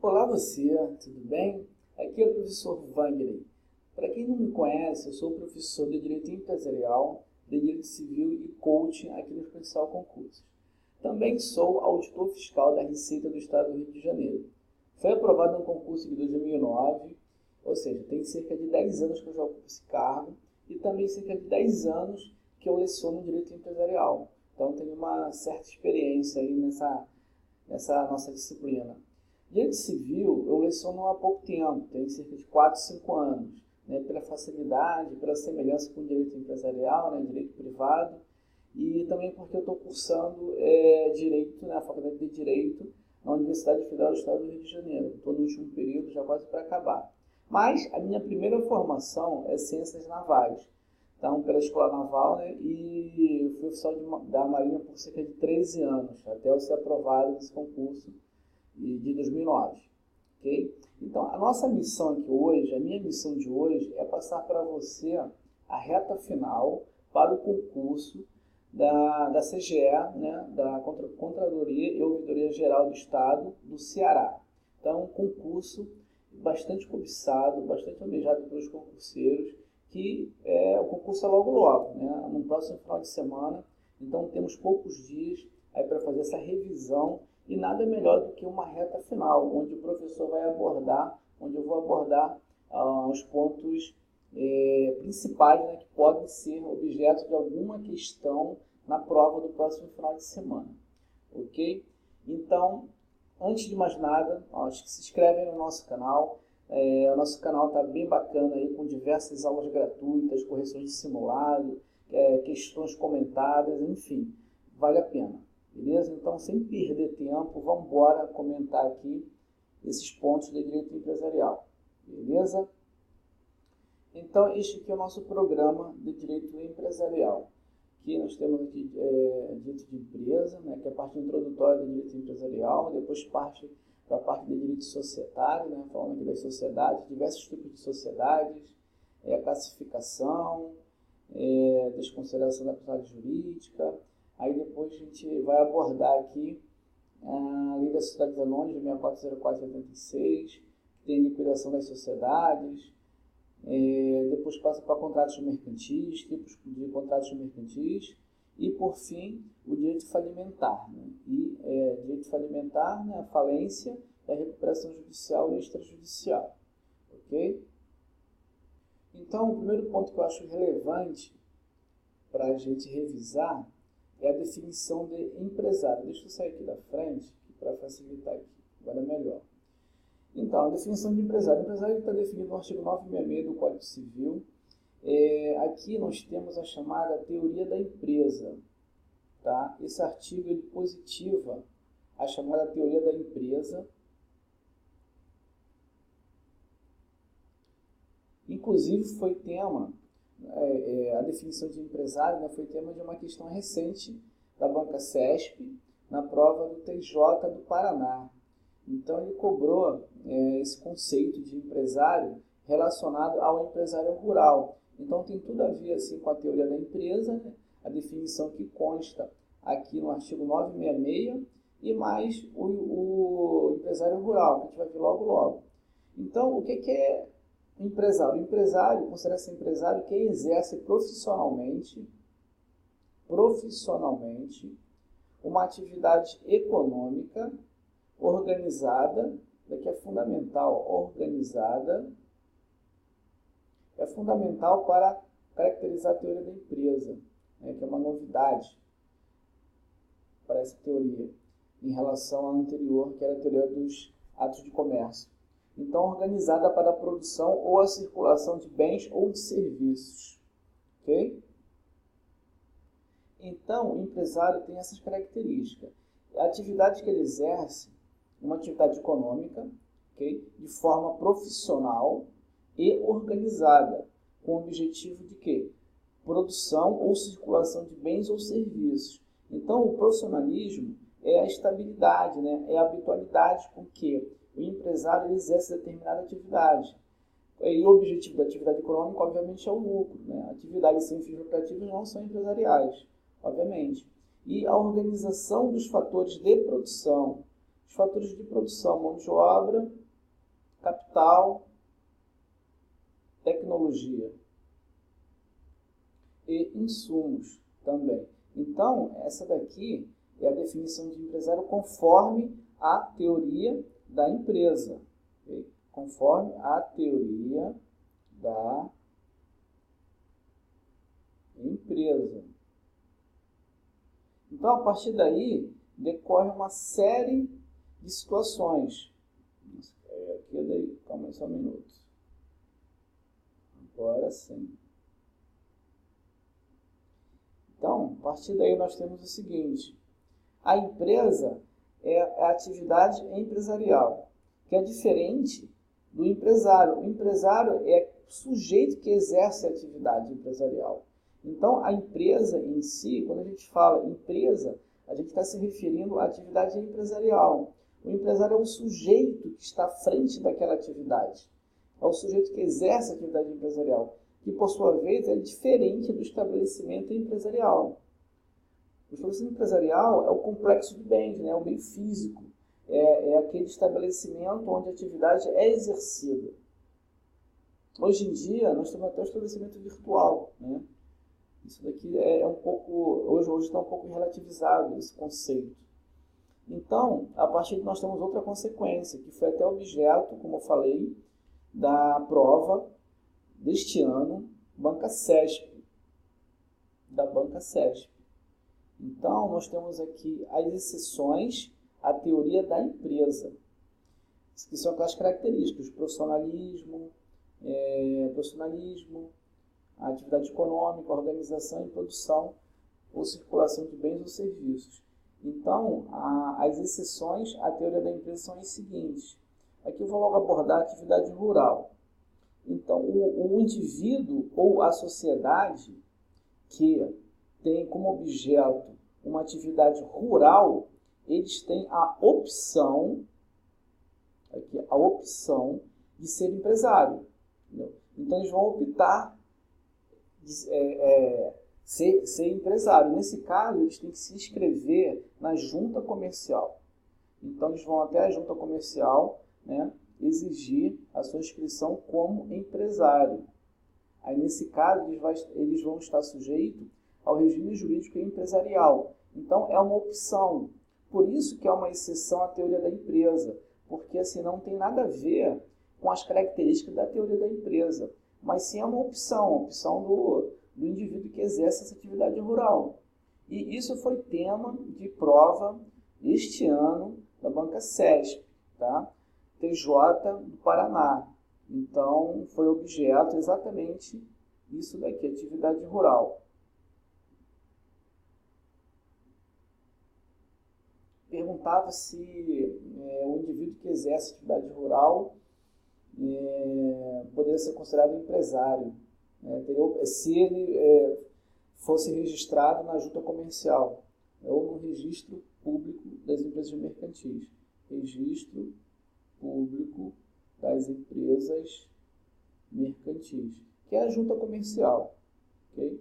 Olá você, tudo bem? Aqui é o professor Wagner. Para quem não me conhece, eu sou professor de Direito Empresarial, de Direito Civil e Coaching aqui no Principal Concursos. Também sou auditor fiscal da Receita do Estado do Rio de Janeiro. Foi aprovado no concurso de 2009, ou seja, tem cerca de 10 anos que eu já ocupo esse cargo e também cerca de 10 anos que eu leciono Direito Empresarial. Então tenho uma certa experiência aí nessa nossa disciplina. Direito Civil eu leciono há pouco tempo, tem cerca de 4, 5 anos, pela facilidade, pela semelhança com o Direito Empresarial, Direito Privado, e também porque eu estou cursando Direito, a Faculdade de Direito, na Universidade Federal do Estado do Rio de Janeiro. Estou no último período, já quase para acabar. Mas a minha primeira formação é Ciências Navais, então pela Escola Naval, e fui oficial da Marinha por cerca de 13 anos, até eu ser aprovado nesse concurso de 2009, ok? Então, a nossa missão aqui hoje, a minha missão de hoje é passar para você a reta final para o concurso da CGE, da Contradoria e Ouvidoria Geral do Estado do Ceará. Então, um concurso bastante cobiçado, bastante almejado pelos concurseiros, que o concurso é logo, no próximo final de semana. Então, temos poucos dias aí para fazer essa revisão. E nada melhor do que uma reta final, onde o professor vai abordar, onde eu vou abordar os pontos principais, que podem ser objeto de alguma questão na prova do próximo final de semana. Ok? Então, antes de mais nada, acho que se inscrevem no nosso canal. O nosso canal está bem bacana, aí, com diversas aulas gratuitas, correções de simulado, questões comentadas, enfim, vale a pena. Beleza? Então, sem perder tempo, vamos embora comentar aqui esses pontos de direito empresarial. Beleza? Então, este aqui é o nosso programa de direito empresarial. Aqui nós temos aqui direito de empresa, que é a parte introdutória do direito empresarial, depois parte para a parte de direito societário, falando aqui das sociedades, diversos tipos de sociedades, a classificação, desconsideração da personalidade jurídica. Aí depois a gente vai abordar aqui a Lei das Sociedades Anônimas, 6404/86, que tem a liquidação das sociedades. Depois passa para contratos mercantis, tipos de contratos mercantis. E, por fim, o direito falimentar. Direito falimentar, a falência, a recuperação judicial e extrajudicial. Ok? Então, o primeiro ponto que eu acho relevante para a gente revisar é a definição de empresário. Deixa eu sair aqui da frente para facilitar aqui. Agora é melhor. Então, a definição de empresário. O empresário está definido no artigo 966 do Código Civil. Aqui nós temos a chamada teoria da empresa. Tá? Esse artigo ele positiva a chamada teoria da empresa. Inclusive foi tema... a definição de empresário foi tema de uma questão recente da Banca CESP na prova do TJ do Paraná. Então ele cobrou esse conceito de empresário relacionado ao empresário rural. Então tem tudo a ver assim, com a teoria da empresa, a definição que consta aqui no artigo 966 e mais o empresário rural, que a gente vai ver logo. Então o que é empresário? O empresário considera-se empresário quem exerce profissionalmente uma atividade econômica organizada, daqui é fundamental, é fundamental para caracterizar a teoria da empresa, que é uma novidade para essa teoria, em relação à anterior, que era a teoria dos atos de comércio. Então, organizada para a produção ou a circulação de bens ou de serviços. Ok? Então, o empresário tem essas características. A atividade que ele exerce, uma atividade econômica, okay? De forma profissional e organizada, com o objetivo de quê? Produção ou circulação de bens ou serviços. Então, o profissionalismo é a estabilidade, é a habitualidade com que o empresário exerce determinada atividade. E o objetivo da atividade econômica, obviamente, é o lucro. Atividades sem fins lucrativos não são empresariais, obviamente. E a organização dos fatores de produção, Os fatores de produção, mão de obra, capital, tecnologia e insumos também. Então, essa daqui é a definição de empresário conforme a teoria da empresa. Okay? Conforme a teoria da empresa. Então, a partir daí, decorre uma série de situações. Aqui daí, calma aí só um minuto. Agora sim. Então, a partir daí nós temos o seguinte. A empresa é a atividade empresarial, que é diferente do empresário. O empresário é o sujeito que exerce a atividade empresarial. Então, a empresa em si, quando a gente fala empresa, a gente está se referindo à atividade empresarial. O empresário é o sujeito que está à frente daquela atividade. É o sujeito que exerce a atividade empresarial, que, por sua vez, é diferente do estabelecimento empresarial. O estabelecimento empresarial é o complexo de bens, né? É o meio físico. É aquele estabelecimento onde a atividade é exercida. Hoje em dia, nós temos até o estabelecimento virtual, né? Isso daqui é um pouco, hoje está um pouco relativizado esse conceito. Então, a partir de nós temos outra consequência, que foi até objeto, como eu falei, da prova deste ano, Banca CESP, da Banca CESP. Então, nós temos aqui as exceções à teoria da empresa, que são aquelas características, profissionalismo, a atividade econômica, organização e produção ou circulação de bens ou serviços. Então, as exceções à teoria da empresa são as seguintes. Aqui eu vou logo abordar a atividade rural. Então, o indivíduo ou a sociedade que tem como objeto uma atividade rural, eles têm a opção de ser empresário. Entendeu? Então, eles vão optar ser empresário. Nesse caso, eles têm que se inscrever na junta comercial. Então, eles vão até a junta comercial, né, exigir a sua inscrição como empresário. Aí, nesse caso, eles vão estar sujeitos ao regime jurídico empresarial. Então, é uma opção. Por isso que é uma exceção à teoria da empresa, porque assim não tem nada a ver com as características da teoria da empresa, mas sim é uma opção do indivíduo que exerce essa atividade rural. E isso foi tema de prova este ano da Banca CESP, tá? TJ do Paraná. Então, foi objeto exatamente isso daqui, atividade rural. Perguntava se o indivíduo que exerce atividade rural poderia ser considerado empresário, se ele fosse registrado na junta comercial ou no registro público das empresas mercantis. Registro público das empresas mercantis, que é a junta comercial. Okay?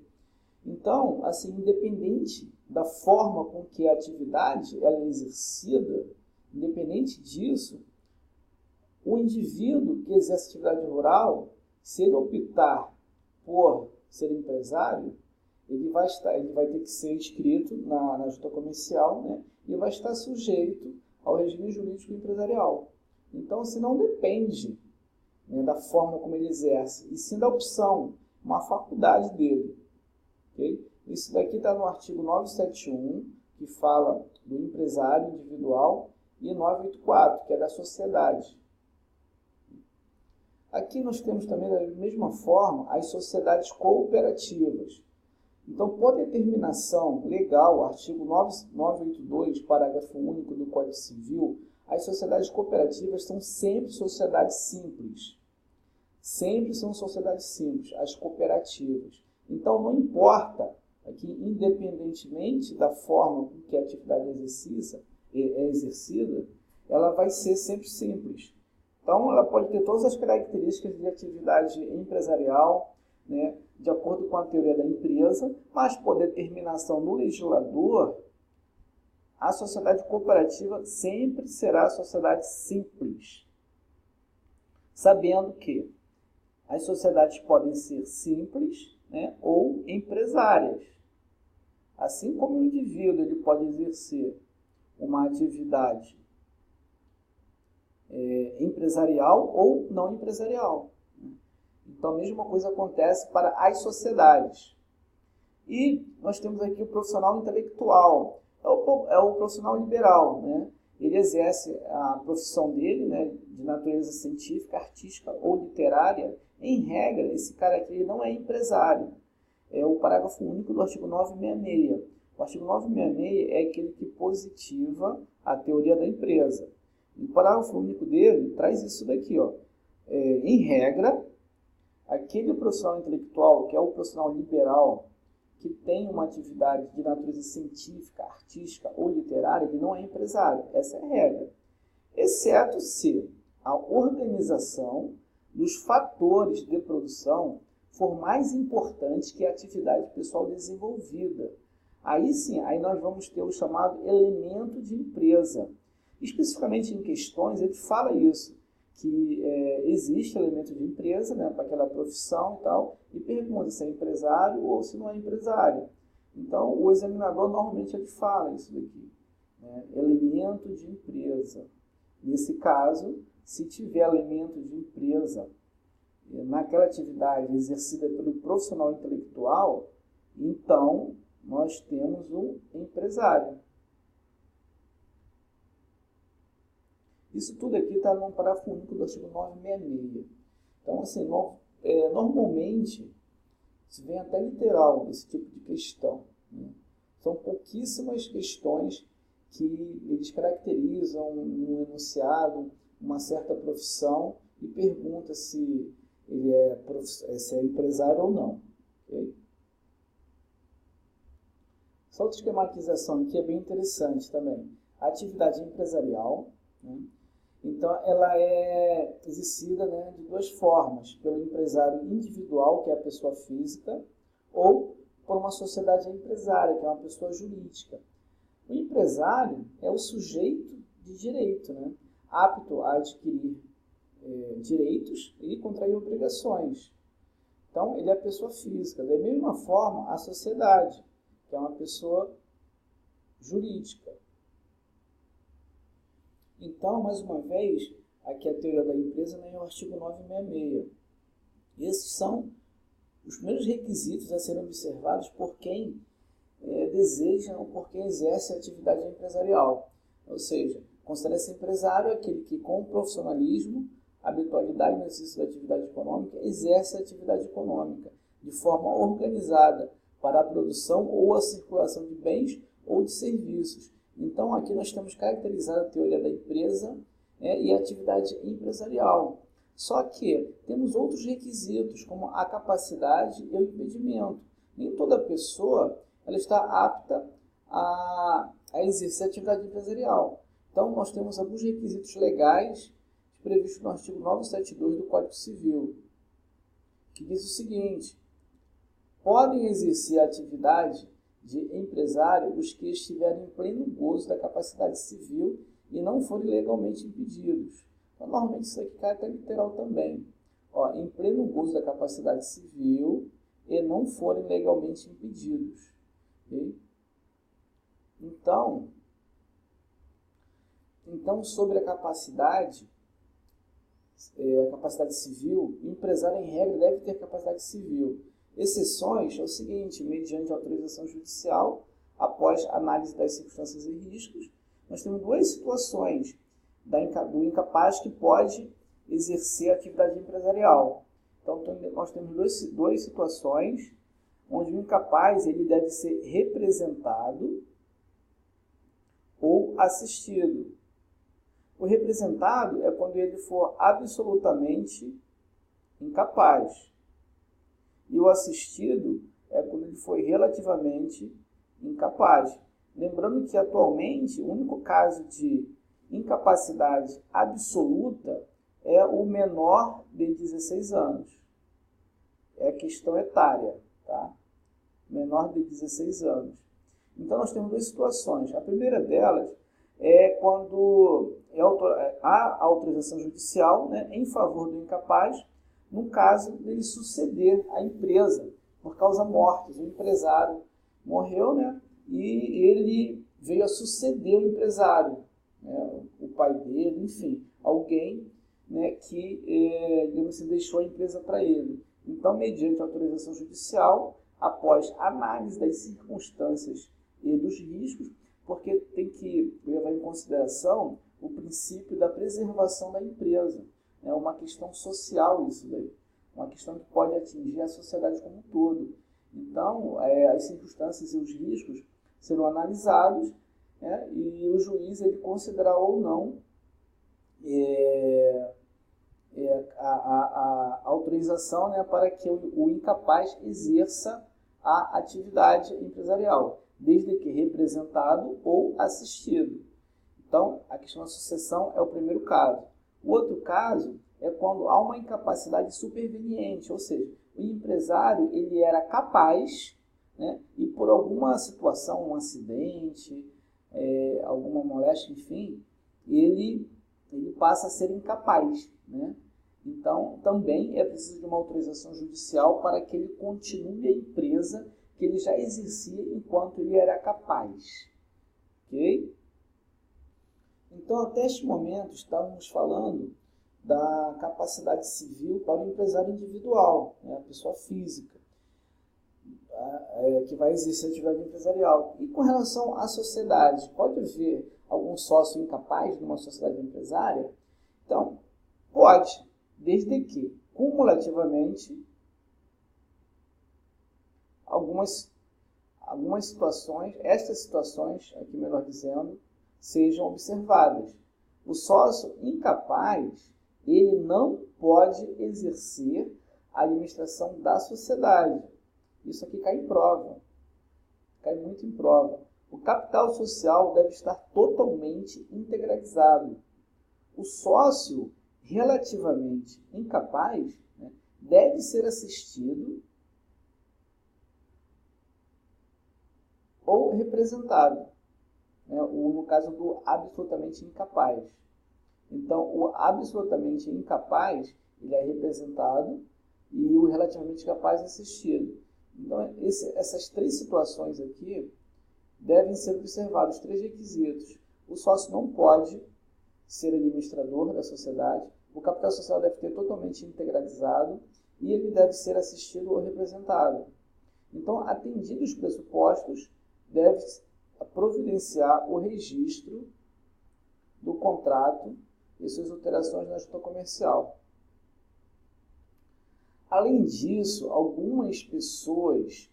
Então, assim, independente da forma com que a atividade ela é exercida, independente disso, o indivíduo que exerce atividade rural, se ele optar por ser empresário, ele vai ter que ser inscrito na junta comercial, né, e vai estar sujeito ao regime jurídico empresarial. Então, assim, não depende, né, da forma como ele exerce, e sim da opção, uma faculdade dele. Okay? Isso daqui está no artigo 971, que fala do empresário individual, e 984, que é da sociedade. Aqui nós temos também, da mesma forma, as sociedades cooperativas. Então, por determinação legal, artigo 982, parágrafo único do Código Civil, as sociedades cooperativas são sempre sociedades simples. Sempre são sociedades simples, as cooperativas. Então, não importa, aqui, independentemente da forma com que a atividade é exercida, ela vai ser sempre simples. Então, ela pode ter todas as características de atividade empresarial, né, de acordo com a teoria da empresa, mas por determinação do legislador, A sociedade cooperativa sempre será sociedade simples, sabendo que as sociedades podem ser simples, né, ou empresárias. Assim como o indivíduo ele pode exercer uma atividade empresarial ou não empresarial. Então, a mesma coisa acontece para as sociedades. E nós temos aqui o profissional intelectual, é o profissional liberal, né? Ele exerce a profissão dele, né, de natureza científica, artística ou literária. Em regra, esse cara aqui não é empresário. É o parágrafo único do artigo 966. O artigo 966 é aquele que positiva a teoria da empresa. O parágrafo único dele traz isso daqui, ó. Em regra, aquele profissional intelectual, que é o profissional liberal, que tem uma atividade de natureza científica, artística ou literária, ele não é empresário. Essa é a regra. Exceto se a organização dos fatores de produção for mais importante que a atividade pessoal desenvolvida. Aí sim, aí nós vamos ter o chamado elemento de empresa. Especificamente em questões, ele fala isso, que existe elemento de empresa, né, para aquela profissão e tal, e pergunta se é empresário ou se não é empresário. Então, o examinador normalmente ele fala isso daqui, né, elemento de empresa. Nesse caso, se tiver elemento de empresa naquela atividade exercida pelo profissional intelectual, então nós temos um empresário. Isso tudo aqui está no parágrafo único do artigo 966. Então, assim, normalmente, se vem até literal esse tipo de questão, né? São pouquíssimas questões que eles caracterizam no enunciado uma certa profissão e pergunta se ele se é empresário ou não. Okay? Essa outra esquematização aqui é bem interessante também. A atividade empresarial, né? Então, ela é exercida, né, de duas formas, pelo empresário individual, que é a pessoa física, ou por uma sociedade empresária, que é uma pessoa jurídica. O empresário é o sujeito de direito, né, apto a adquirir direitos e contrair obrigações. Então, ele é a pessoa física. Da mesma forma, a sociedade, que é uma pessoa jurídica. Então, mais uma vez, aqui a teoria da empresa, né, é o artigo 966. Esses são os primeiros requisitos a serem observados por quem deseja ou por quem exerce a atividade empresarial. Ou seja, considera-se empresário aquele que, com profissionalismo, habitualidade no exercício da atividade econômica, exerce a atividade econômica de forma organizada para a produção ou a circulação de bens ou de serviços. Então, aqui nós temos caracterizado a teoria da empresa e a atividade empresarial. Só que temos outros requisitos, como a capacidade e o impedimento. Nem toda pessoa ela está apta a exercer a atividade empresarial. Então, nós temos alguns requisitos legais previstos no artigo 972 do Código Civil, que diz o seguinte: podem exercer a atividade de empresário os que estiverem em pleno gozo da capacidade civil e não forem legalmente impedidos. Então, normalmente isso aqui cai até literal também. Ó, em pleno gozo da capacidade civil e não forem legalmente impedidos. Okay? Então, sobre a capacidade civil, o empresário, em regra, deve ter capacidade civil. Exceções é o seguinte: mediante autorização judicial, após análise das circunstâncias e riscos, nós temos duas situações do incapaz que pode exercer a atividade empresarial. Então, nós temos duas situações onde o incapaz ele deve ser representado ou assistido. O representado é quando ele for absolutamente incapaz. E o assistido é quando ele foi relativamente incapaz. Lembrando que, atualmente, o único caso de incapacidade absoluta é o menor de 16 anos. É a questão etária, tá? Menor de 16 anos. Então, nós temos duas situações. A primeira delas é quando há autorização judicial, né, em favor do incapaz, no caso dele suceder a empresa por causa mortis. O empresário morreu, né, e ele veio a suceder o empresário, né, o pai dele, enfim, alguém, né, que digamos assim, deixou a empresa para ele. Então, mediante autorização judicial, após análise das circunstâncias e dos riscos, porque tem que levar em consideração o princípio da preservação da empresa. É uma questão social isso daí, uma questão que pode atingir a sociedade como um todo. Então, as circunstâncias e os riscos serão analisados, né, e o juiz ele considerará ou não a autorização, né, para que o incapaz exerça a atividade empresarial, desde que representado ou assistido. Então, a questão da sucessão é o primeiro caso. O outro caso é quando há uma incapacidade superveniente, ou seja, o empresário ele era capaz, né, e por alguma situação, um acidente, alguma moléstia, enfim, ele passa a ser incapaz, né? Então, também é preciso de uma autorização judicial para que ele continue a empresa que ele já exercia enquanto ele era capaz. Ok? Então, até este momento, estávamos falando da capacidade civil para o empresário individual, né, a pessoa física, que vai exercer a atividade empresarial. E com relação à sociedade, pode haver algum sócio incapaz numa sociedade empresária? Então, pode, desde que, cumulativamente, algumas situações, estas situações, aqui melhor dizendo, sejam observadas. O sócio incapaz, ele não pode exercer a administração da sociedade. Isso aqui cai em prova, cai muito em prova. O capital social deve estar totalmente integralizado. O sócio relativamente incapaz, né, deve ser assistido ou representado, né, no caso do absolutamente incapaz. Então, o absolutamente incapaz ele é representado e o relativamente capaz é assistido. Então, essas três situações aqui devem ser observados, três requisitos. O sócio não pode ser administrador da sociedade, o capital social deve ter totalmente integralizado e ele deve ser assistido ou representado. Então, atendidos os pressupostos, deve providenciar o registro do contrato e suas alterações na junta comercial. Além disso, algumas pessoas,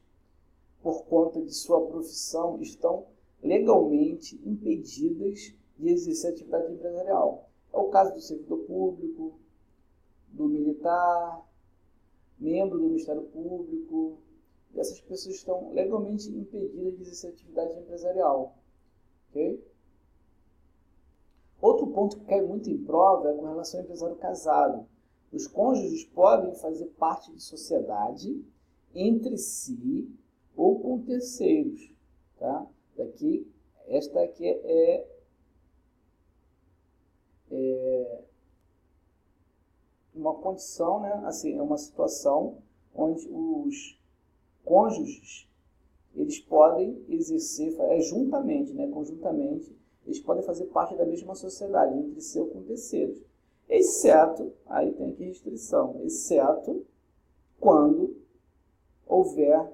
por conta de sua profissão, estão legalmente impedidas de exercer atividade empresarial. É o caso do servidor público, do militar, membro do Ministério Público. Essas pessoas estão legalmente impedidas de exercer atividade empresarial. Okay? Outro ponto que cai muito em prova é com relação ao empresário casado. Os cônjuges podem fazer parte de sociedade entre si ou com terceiros. Tá? Esta aqui é uma condição, né? Assim, é uma situação onde os cônjuges eles podem exercer juntamente, né? Conjuntamente, eles podem fazer parte da mesma sociedade, entre si ou com terceiros. Exceto, aí tem aqui restrição, exceto quando houver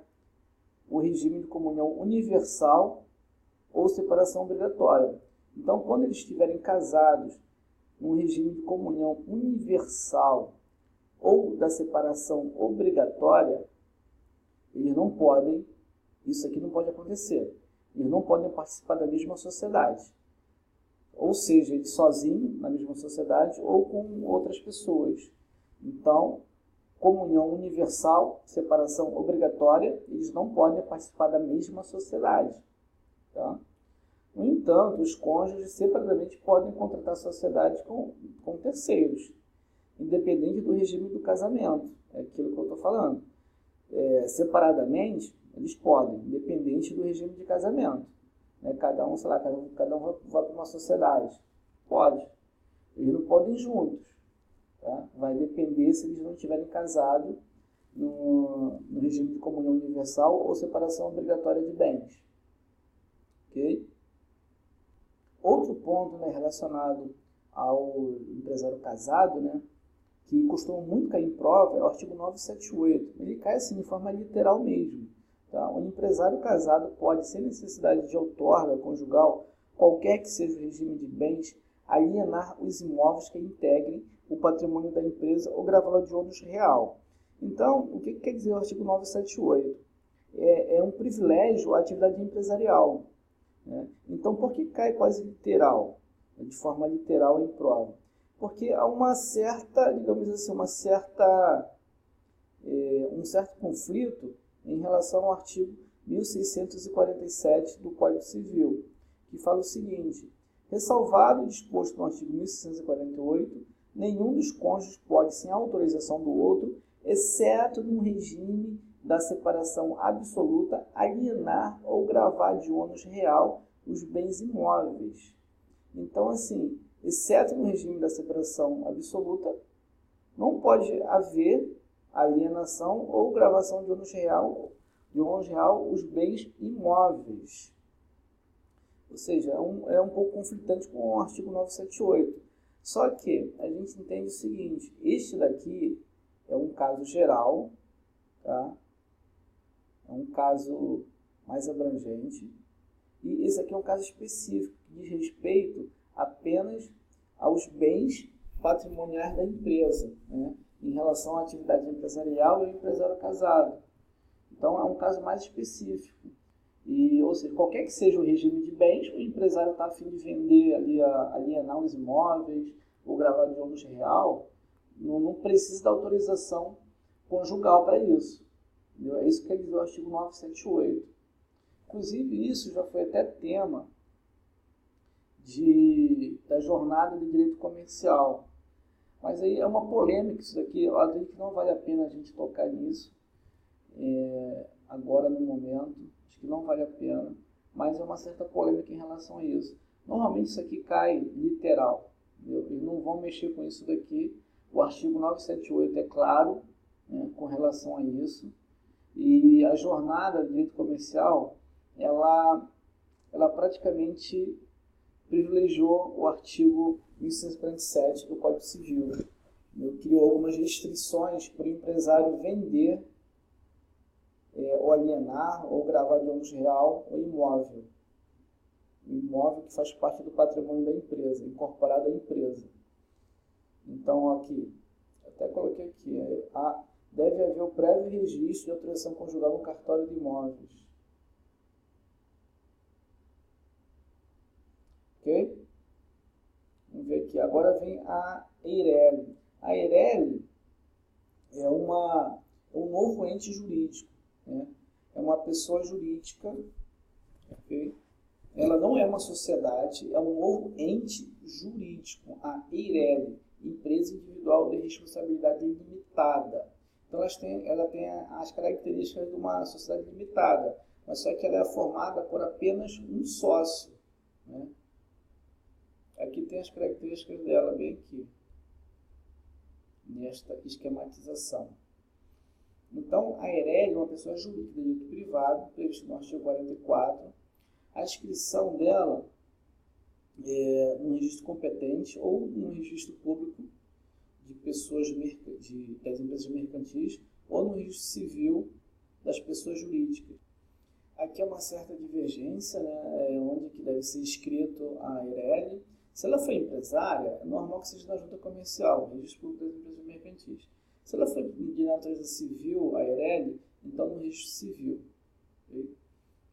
o regime de comunhão universal ou separação obrigatória. Então, quando eles estiverem casados num regime de comunhão universal ou da separação obrigatória, eles não podem, isso aqui não pode acontecer, eles não podem participar da mesma sociedade. Ou seja, ele sozinho na mesma sociedade ou com outras pessoas. Então, comunhão universal, separação obrigatória, eles não podem participar da mesma sociedade. Tá? No entanto, os cônjuges separadamente podem contratar sociedade com terceiros, independente do regime do casamento. É aquilo que eu estou falando. Separadamente, Eles podem, independente do regime de casamento. Né? Cada um, sei lá, cada um vai para uma sociedade. Pode. Eles não podem ir juntos. Tá? Vai depender se eles não estiverem casados no regime de comunhão universal ou separação obrigatória de bens. Ok? Outro ponto, né, relacionado ao empresário casado, né, que costuma muito cair em prova, é o artigo 978. Ele cai assim de forma literal mesmo. Tá? O empresário casado pode, sem necessidade de outorga conjugal, qualquer que seja o regime de bens, alienar os imóveis que integrem o patrimônio da empresa ou gravá-lo de ônus real. Então, o que quer dizer o artigo 978? É um privilégio à atividade empresarial. Né? Então, por que cai quase literal? De forma literal em prova? Porque há uma certa, digamos assim, um certo conflito em relação ao artigo 1647 do Código Civil, que fala o seguinte: ressalvado o disposto no artigo 1648, nenhum dos cônjuges pode, sem autorização do outro, exceto no regime da separação absoluta, alienar ou gravar de ônus real os bens imóveis. Então, assim, exceto no regime da separação absoluta, não pode haver alienação ou gravação de ônus real os bens imóveis. Ou seja, é um pouco conflitante com o artigo 978. Só que a gente entende o seguinte: este daqui é um caso geral, tá? É um caso mais abrangente. E esse aqui é um caso específico, que diz respeito apenas aos bens patrimoniais da empresa, né? Em relação à atividade empresarial e ao empresário casado. Então, é um caso mais específico. Ou seja, qualquer que seja o regime de bens, o empresário está a fim de vender, alienar os imóveis ou gravar de ônus real, não precisa da autorização conjugal para isso. Entendeu? É isso que quer dizer o artigo 978. Inclusive, isso já foi até tema da jornada de direito comercial. Mas aí é uma polêmica isso daqui. Eu acredito que não vale a pena a gente tocar nisso agora no momento. Acho que não vale a pena. Mas é uma certa polêmica em relação a isso. Normalmente isso aqui cai literal. Entendeu? Eles não vão mexer com isso daqui. O artigo 978 é claro, né, com relação a isso. E a jornada de direito comercial, ela praticamente privilegiou o artigo 1647 do Código Civil. Criou algumas restrições para o empresário vender, ou alienar, ou gravar de ônus real o imóvel. O imóvel que faz parte do patrimônio da empresa, incorporado à empresa. Então, aqui, até coloquei aqui, deve haver o prévio registro de autorização conjugal no cartório de imóveis. Ok? Vamos ver aqui. Agora vem a EIRELI. A EIRELI é um novo ente jurídico. Né? É uma pessoa jurídica. Okay? Ela não é uma sociedade, é um novo ente jurídico. A EIRELI, Empresa Individual de Responsabilidade Limitada. Então, ela tem as características de uma sociedade limitada, mas só que ela é formada por apenas um sócio. Né? Aqui tem as características dela, bem aqui, nesta esquematização. Então, a EIRELI é uma pessoa jurídica de direito privado, previsto no artigo 44. A inscrição dela é no registro competente ou no registro público de pessoas das empresas mercantis ou no registro civil das pessoas jurídicas. Aqui é uma certa divergência, né, onde que deve ser inscrito a EIRELI. Se ela for empresária, é normal que seja na junta comercial, registro público das empresas mercantis. Se ela for de natureza civil, a EIRELI, então no registro civil. Okay?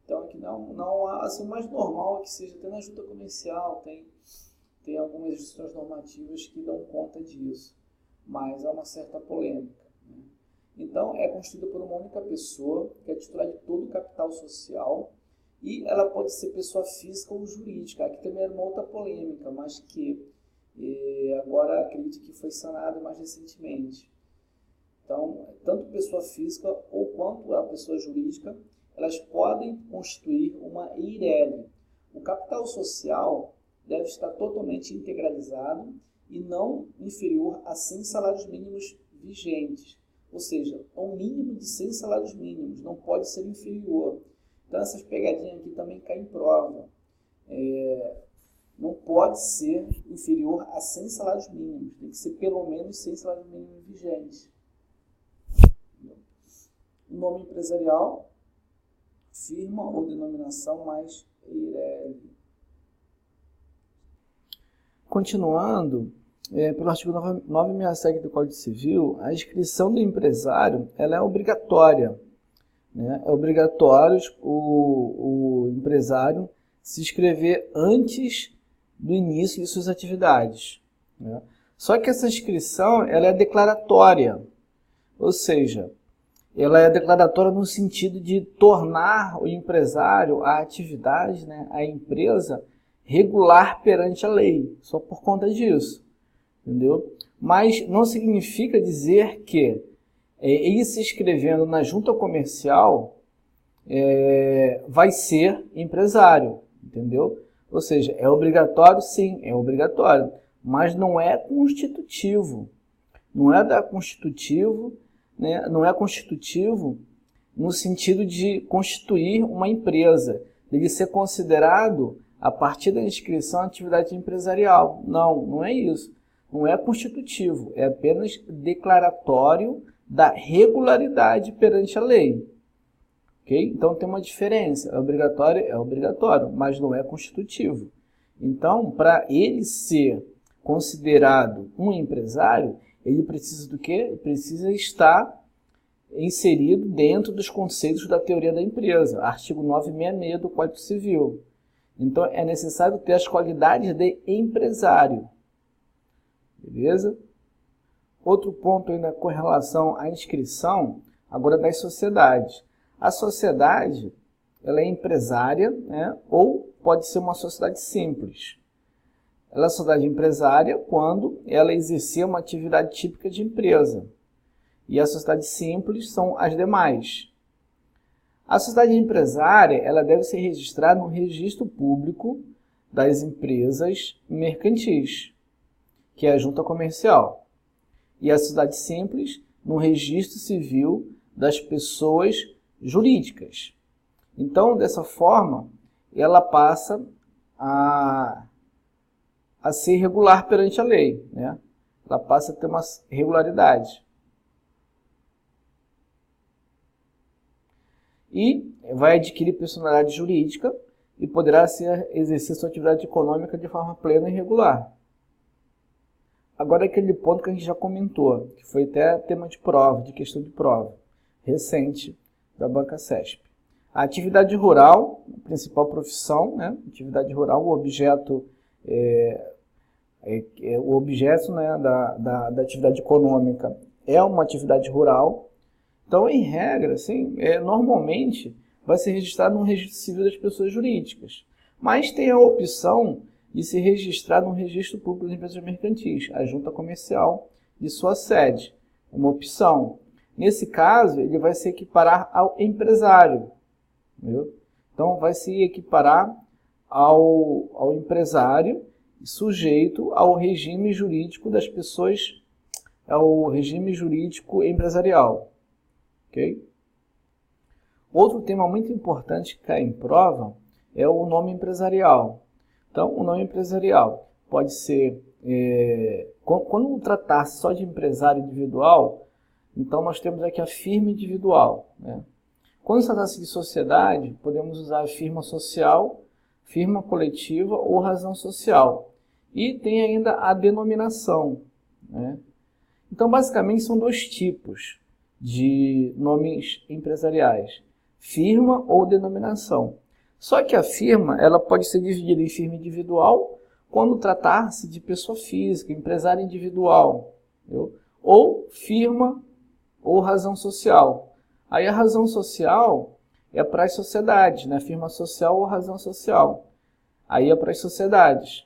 Então aqui assim, o mais normal é que seja até na junta comercial, tem algumas instituições normativas que dão conta disso, mas há uma certa polêmica. Né? Então é constituída por uma única pessoa, que é titular de todo o capital social, e ela pode ser pessoa física ou jurídica. Aqui também era uma outra polêmica, mas que agora acredito que foi sanada mais recentemente. Então, tanto pessoa física ou quanto a pessoa jurídica, elas podem constituir uma EIRELI. O capital social deve estar totalmente integralizado e não inferior a 100 salários mínimos vigentes. Ou seja, um mínimo de 100 salários mínimos, não pode ser inferior. Então, essas pegadinhas aqui também caem em prova. Não pode ser inferior a 100 salários mínimos, tem que ser pelo menos 100 salários mínimos vigentes. Nome empresarial, firma ou denominação mais EIRELI. Continuando, pelo artigo 967 do Código Civil, a inscrição do empresário ela é obrigatória. Né? É obrigatório o empresário se inscrever antes do início de suas atividades. Né? Só que essa inscrição ela é declaratória, ou seja, ela é declaratória no sentido de tornar o empresário, a atividade, né, a empresa, regular perante a lei, só por conta disso, entendeu? Mas não significa dizer que ele se inscrevendo na junta comercial vai ser empresário, entendeu? Ou seja, é obrigatório? Sim, é obrigatório, mas não é constitutivo. Não é constitutivo, né? Não é constitutivo no sentido de constituir uma empresa, de ser considerado, a partir da inscrição, atividade empresarial. Não, não é isso. Não é constitutivo, é apenas declaratório da regularidade perante a lei. Okay? Então tem uma diferença, é obrigatório, mas não é constitutivo. Então, para ele ser considerado um empresário, ele precisa do quê? Ele precisa estar inserido dentro dos conceitos da teoria da empresa, artigo 966 do Código Civil. Então, é necessário ter as qualidades de empresário. Beleza? Outro ponto ainda com relação à inscrição, agora das sociedades. A sociedade, ela é empresária, né? Ou pode ser uma sociedade simples. Ela é sociedade empresária quando ela exercer uma atividade típica de empresa. E a sociedade simples são as demais. A sociedade empresária ela deve ser registrada no registro público das empresas mercantis, que é a junta comercial. E a sociedade simples no registro civil das pessoas jurídicas. Então, dessa forma, ela passa a ser regular perante a lei, né? Ela passa a ter uma regularidade. E vai adquirir personalidade jurídica e poderá exercer sua atividade econômica de forma plena e regular. Agora aquele ponto que a gente já comentou, que foi até tema de prova, de questão de prova, recente da Banca CESP. A atividade rural, a principal profissão, né? Atividade rural, o objeto né, da atividade econômica é uma atividade rural. Então, em regra, assim, normalmente vai ser registrado no registro civil das pessoas jurídicas. Mas tem a opção de se registrar no registro público das empresas mercantis, a junta comercial de sua sede. É uma opção. Nesse caso, ele vai se equiparar ao empresário. Entendeu? Então, vai se equiparar ao empresário sujeito ao regime jurídico das pessoas, ao regime jurídico empresarial. Okay? Outro tema muito importante que cai em prova é o nome empresarial. Então, o nome empresarial pode ser, quando tratar-se só de empresário individual, então nós temos aqui a firma individual. Né? Quando se trata-se de sociedade, podemos usar a firma social, firma coletiva ou razão social. E tem ainda a denominação. Né? Então, basicamente, são dois tipos de nomes empresariais, firma ou denominação. Só que a firma ela pode ser dividida em firma individual quando tratar-se de pessoa física, empresário individual, entendeu? Ou firma ou razão social. Aí a razão social é para as sociedades, né? Firma social ou razão social. Aí é para as sociedades.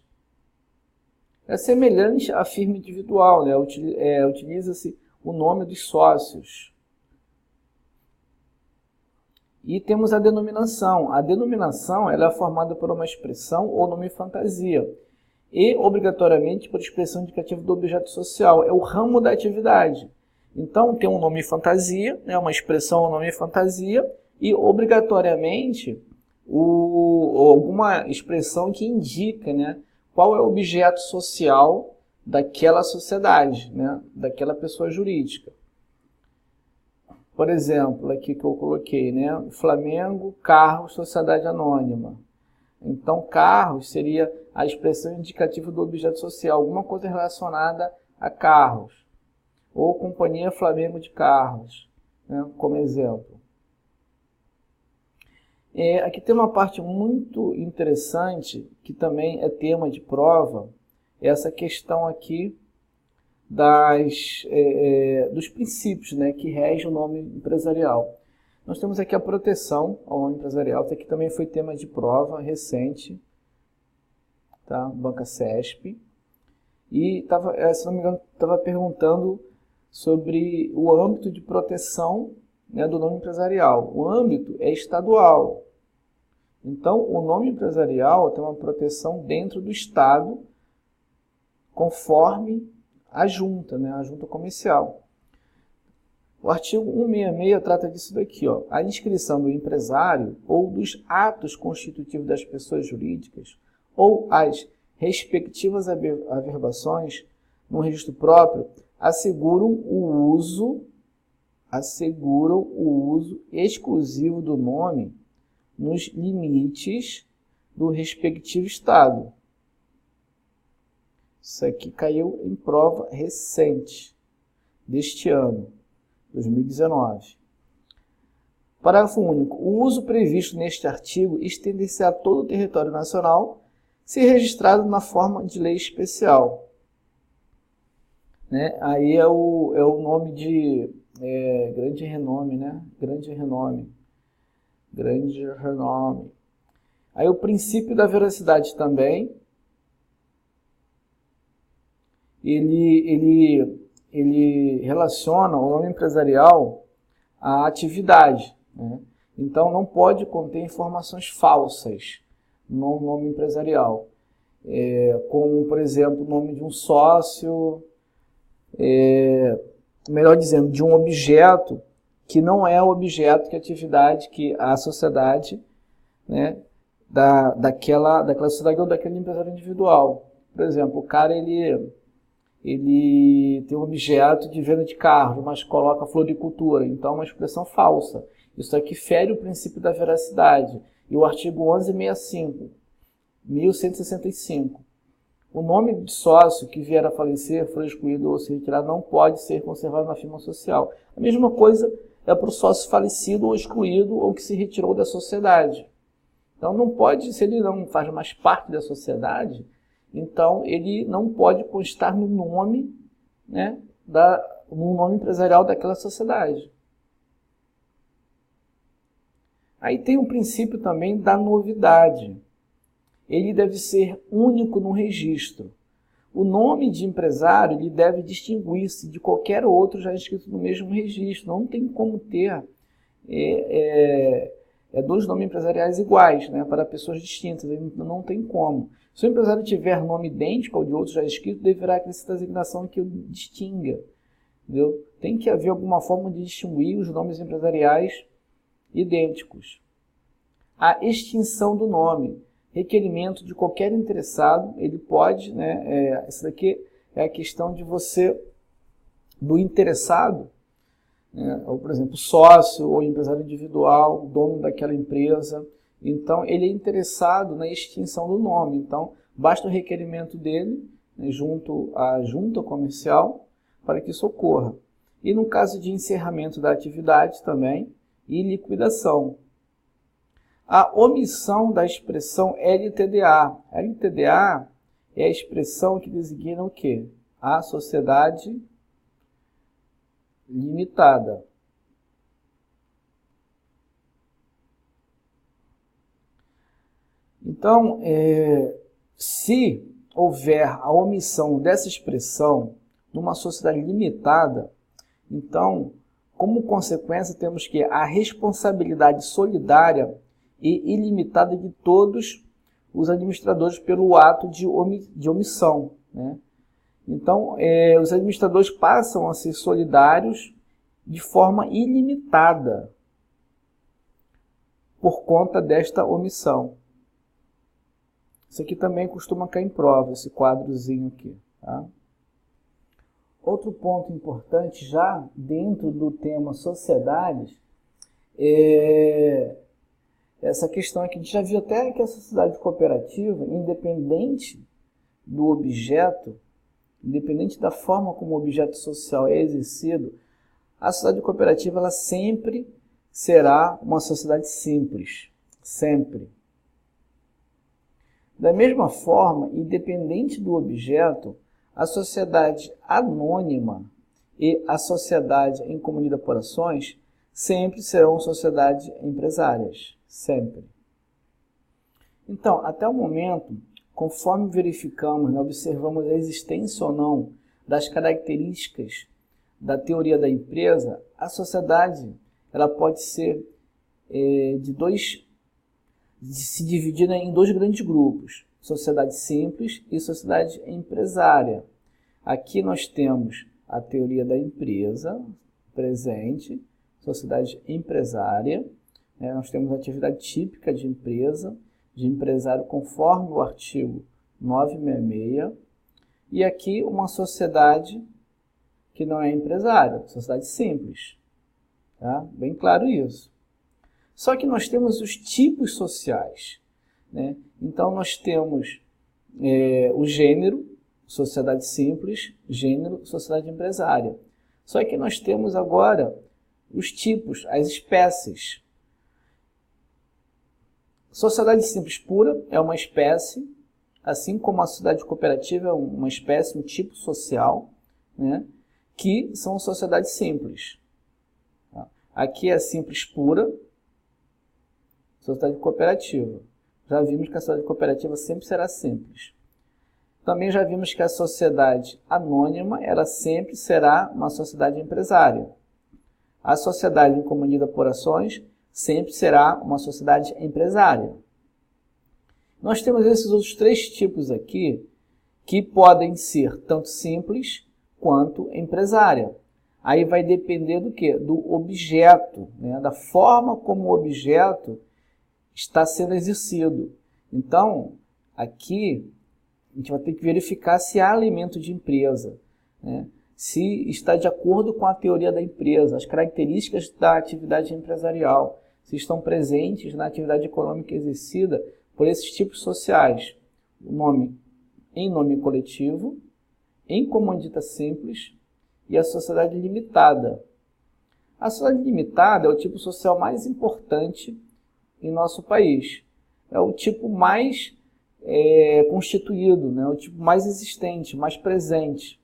É semelhante à firma individual, né? Utiliza-se o nome dos sócios. E temos a denominação. A denominação ela é formada por uma expressão ou nome fantasia e, obrigatoriamente, por expressão indicativa do objeto social. É o ramo da atividade. Então, tem um nome fantasia, né, uma expressão ou nome fantasia e, obrigatoriamente, alguma expressão que indica, né, qual é o objeto social daquela sociedade, né, daquela pessoa jurídica. Por exemplo, aqui que eu coloquei, né, Flamengo, Carros, Sociedade Anônima. Então, carros seria a expressão indicativa do objeto social, alguma coisa relacionada a carros. Ou Companhia Flamengo de Carros, né, como exemplo. Aqui tem uma parte muito interessante, que também é tema de prova, essa questão aqui dos princípios, né, que regem o nome empresarial. Nós temos aqui a proteção ao nome empresarial, isso aqui também foi tema de prova recente, tá? Banca CESP, e se não me engano, estava perguntando sobre o âmbito de proteção, né, do nome empresarial. O âmbito é estadual, então o nome empresarial tem uma proteção dentro do Estado, conforme a junta, né, a junta comercial. O artigo 166 trata disso daqui, ó. A inscrição do empresário ou dos atos constitutivos das pessoas jurídicas ou as respectivas averbações no registro próprio asseguram o uso exclusivo do nome nos limites do respectivo Estado. Isso aqui caiu em prova recente, deste ano, 2019. Parágrafo único. O uso previsto neste artigo estende-se a todo o território nacional, se registrado na forma de lei especial. Né? Aí é o nome de grande renome, né? Grande renome. Aí o princípio da veracidade também. Ele relaciona o nome empresarial à atividade, né? Então, não pode conter informações falsas no nome empresarial, como, por exemplo, o nome de um sócio, melhor dizendo, de um objeto que não é o objeto que a atividade, que a sociedade, né, daquela sociedade ou daquele empresário individual. Por exemplo, o cara, ele tem um objeto de venda de carros, mas coloca floricultura, então é uma expressão falsa. Isso aqui fere o princípio da veracidade. E o artigo 1165, o nome de sócio que vier a falecer, for excluído ou se retirar, não pode ser conservado na firma social. A mesma coisa é para o sócio falecido ou excluído ou que se retirou da sociedade. Então não pode, se ele não faz mais parte da sociedade, então ele não pode constar no nome, né, no nome empresarial daquela sociedade. Aí tem o princípio também da novidade. Ele deve ser único no registro. O nome de empresário ele deve distinguir-se de qualquer outro já inscrito no mesmo registro. Não tem como ter dois nomes empresariais iguais, né, para pessoas distintas. Não tem como. Se o empresário tiver nome idêntico ao de outro já inscrito, deverá acrescentar a designação que o distinga. Entendeu? Tem que haver alguma forma de distinguir os nomes empresariais idênticos. A extinção do nome. Requerimento de qualquer interessado, ele pode, né, essa daqui é a questão do interessado, né, ou, por exemplo, sócio ou empresário individual, dono daquela empresa. Então, ele é interessado na extinção do nome. Então, basta o requerimento dele, né, junto à junta comercial, para que isso ocorra. E no caso de encerramento da atividade também, e liquidação. A omissão da expressão LTDA. LTDA é a expressão que designa o quê? A sociedade limitada. Então, se houver a omissão dessa expressão numa sociedade limitada, então Como consequência, temos que a responsabilidade solidária e ilimitada de todos os administradores pelo ato de omissão, né? Então, os administradores passam a ser solidários de forma ilimitada por conta desta omissão. Isso aqui também costuma cair em prova, esse quadrozinho aqui, tá? Outro ponto importante já dentro do tema sociedades é essa questão aqui. A gente já viu até que a sociedade cooperativa, independente do objeto, independente da forma como o objeto social é exercido, a sociedade cooperativa ela sempre será uma sociedade simples, sempre. Da mesma forma, independente do objeto, a sociedade anônima e a sociedade em comunidade por ações sempre serão sociedades empresárias, sempre. Então, até o momento, conforme verificamos, observamos a existência ou não das características da teoria da empresa, a sociedade ela pode ser se dividir em dois grandes grupos, sociedade simples e sociedade empresária. Aqui nós temos a teoria da empresa presente, sociedade empresária, nós temos a atividade típica de empresa, de empresário conforme o artigo 966, e aqui uma sociedade que não é empresária, sociedade simples. Tá? Bem claro isso. Só que nós temos os tipos sociais, né? Então nós temos o gênero, sociedade simples, gênero, sociedade empresária. Só que nós temos agora os tipos, as espécies. Sociedade simples pura é uma espécie, assim como a sociedade cooperativa é uma espécie, um tipo social, né? Que são sociedades simples. Aqui é simples pura, sociedade cooperativa. Já vimos que a sociedade cooperativa sempre será simples. Também já vimos que a sociedade anônima, ela sempre será uma sociedade empresária. A sociedade em comunidade por ações sempre será uma sociedade empresária. Nós temos esses outros três tipos aqui, que podem ser tanto simples quanto empresária. Aí vai depender do quê? Do objeto, né? Da forma como o objeto está sendo exercido. Então, aqui, a gente vai ter que verificar se há alimento de empresa, né? Se está de acordo com a teoria da empresa, as características da atividade empresarial, se estão presentes na atividade econômica exercida por esses tipos sociais. Em nome coletivo, em comandita simples e a sociedade limitada. A sociedade limitada é o tipo social mais importante em nosso país. É o tipo mais constituído, né? O tipo mais existente, mais presente.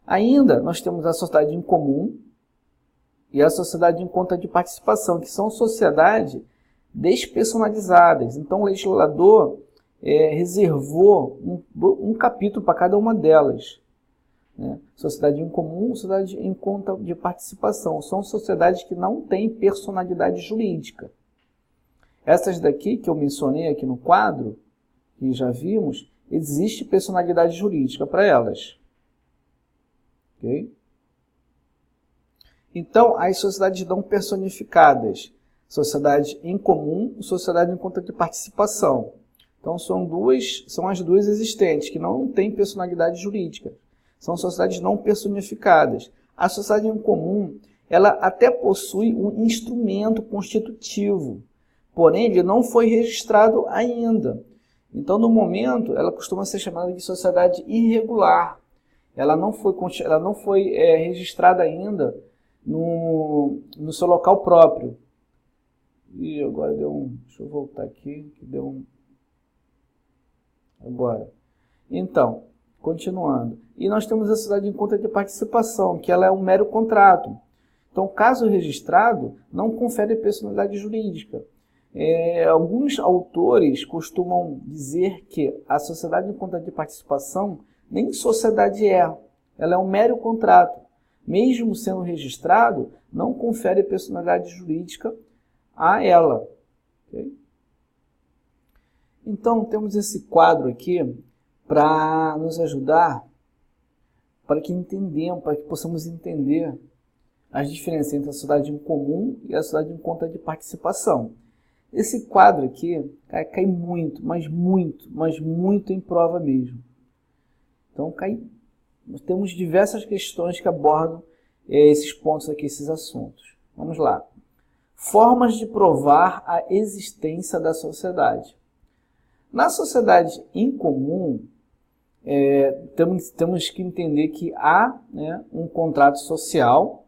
Ainda nós temos a sociedade em comum e a sociedade em conta de participação, que são sociedades despersonalizadas. Então o legislador reservou um capítulo para cada uma delas, né? Sociedade em comum, sociedade em conta de participação. São sociedades que não têm personalidade jurídica. Essas daqui que eu mencionei aqui no quadro, que já vimos, existe personalidade jurídica para elas. Okay? Então, as sociedades não personificadas, sociedade em comum e sociedade em conta de participação. Então, são as duas existentes, que não têm personalidade jurídica. São sociedades não personificadas. A sociedade em comum, ela até possui um instrumento constitutivo, porém, ele não foi registrado ainda. Então, no momento, ela costuma ser chamada de sociedade irregular. Ela não foi registrada ainda no seu local próprio. E agora deixa eu voltar aqui, que deu um... Agora. Então, continuando. E nós temos a sociedade em conta de participação, que ela é um mero contrato. Então, caso registrado, não confere personalidade jurídica. Alguns autores costumam dizer que a sociedade em conta de participação nem sociedade ela é um mero contrato. mesmo sendo registrado, não confere personalidade jurídica a ela. Okay? Então, temos esse quadro aqui para nos ajudar, para que possamos entender as diferenças entre a sociedade em comum e a sociedade em conta de participação. Esse quadro aqui cai muito, mas muito em prova mesmo. Então, nós temos diversas questões que abordam esses pontos aqui, esses assuntos. Vamos lá. Formas de provar a existência da sociedade. Na sociedade em comum, temos que entender que há, né, um contrato social,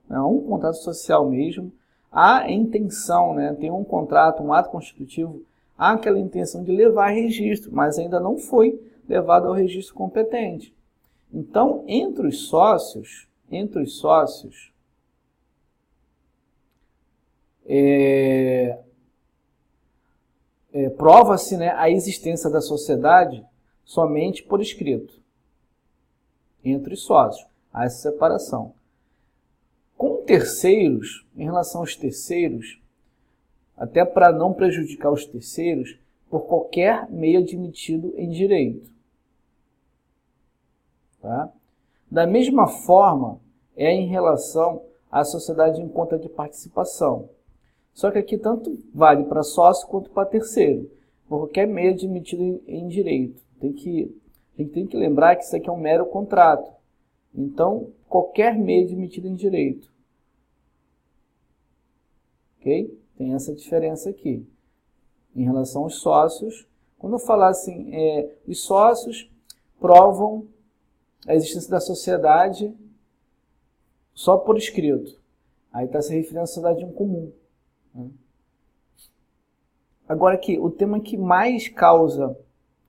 mesmo, há a intenção, né, tem um contrato, um ato constitutivo, há aquela intenção de levar a registro, mas ainda não foi levado ao registro competente. Então, entre os sócios, prova-se, né, a existência da sociedade somente por escrito. Entre os sócios, há essa separação. Com terceiros, em relação aos terceiros, até para não prejudicar os terceiros, por qualquer meio admitido em direito. Tá? Da mesma forma, é em relação à sociedade em conta de participação. Só que aqui tanto vale para sócio quanto para terceiro, por qualquer meio admitido em direito. A gente tem que lembrar que isso aqui é um mero contrato. Então, qualquer meio admitido em direito. Ok? Tem essa diferença aqui. Em relação aos sócios, quando eu falar assim, os sócios provam a existência da sociedade só por escrito. Aí está se referindo à sociedade em comum. Agora aqui, o tema que mais causa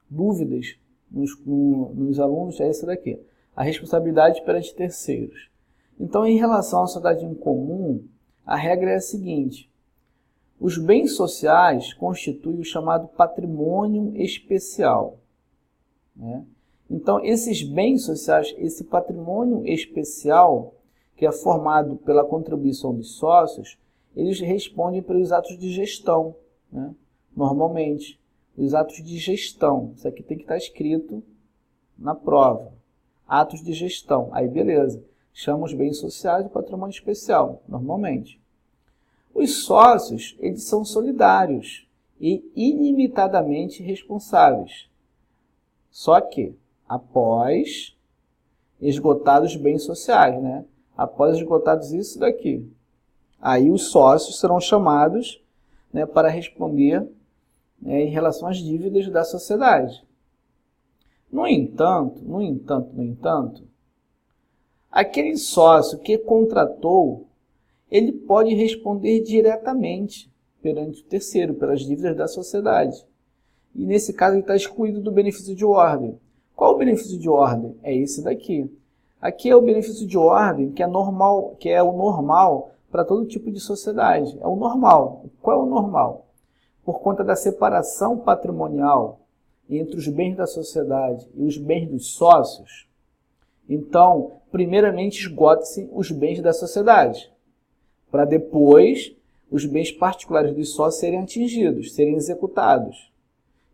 dúvidas nos alunos é esse daqui. A responsabilidade perante terceiros. Então, em relação à sociedade em comum, a regra é a seguinte. Os bens sociais constituem o chamado patrimônio especial. Né? Então, esses bens sociais, esse patrimônio especial, que é formado pela contribuição dos sócios, eles respondem pelos atos de gestão, né? Normalmente, os atos de gestão. Isso aqui tem que estar escrito na prova. Atos de gestão. Aí, beleza. Chama os bens sociais de patrimônio especial, normalmente. Os sócios, eles são solidários e ilimitadamente responsáveis. Só que, após esgotados os bens sociais, né? Após esgotados isso daqui, aí os sócios serão chamados, né, para responder, né, em relação às dívidas da sociedade. No entanto, aquele sócio que contratou, ele pode responder diretamente perante o terceiro, pelas dívidas da sociedade. E nesse caso ele está excluído do benefício de ordem. Qual o benefício de ordem? É esse daqui. Aqui é o benefício de ordem, que é o normal para todo tipo de sociedade. É o normal. Qual é o normal? Por conta da separação patrimonial entre os bens da sociedade e os bens dos sócios, então, primeiramente esgota-se os bens da sociedade, para depois os bens particulares dos sócios serem atingidos, serem executados.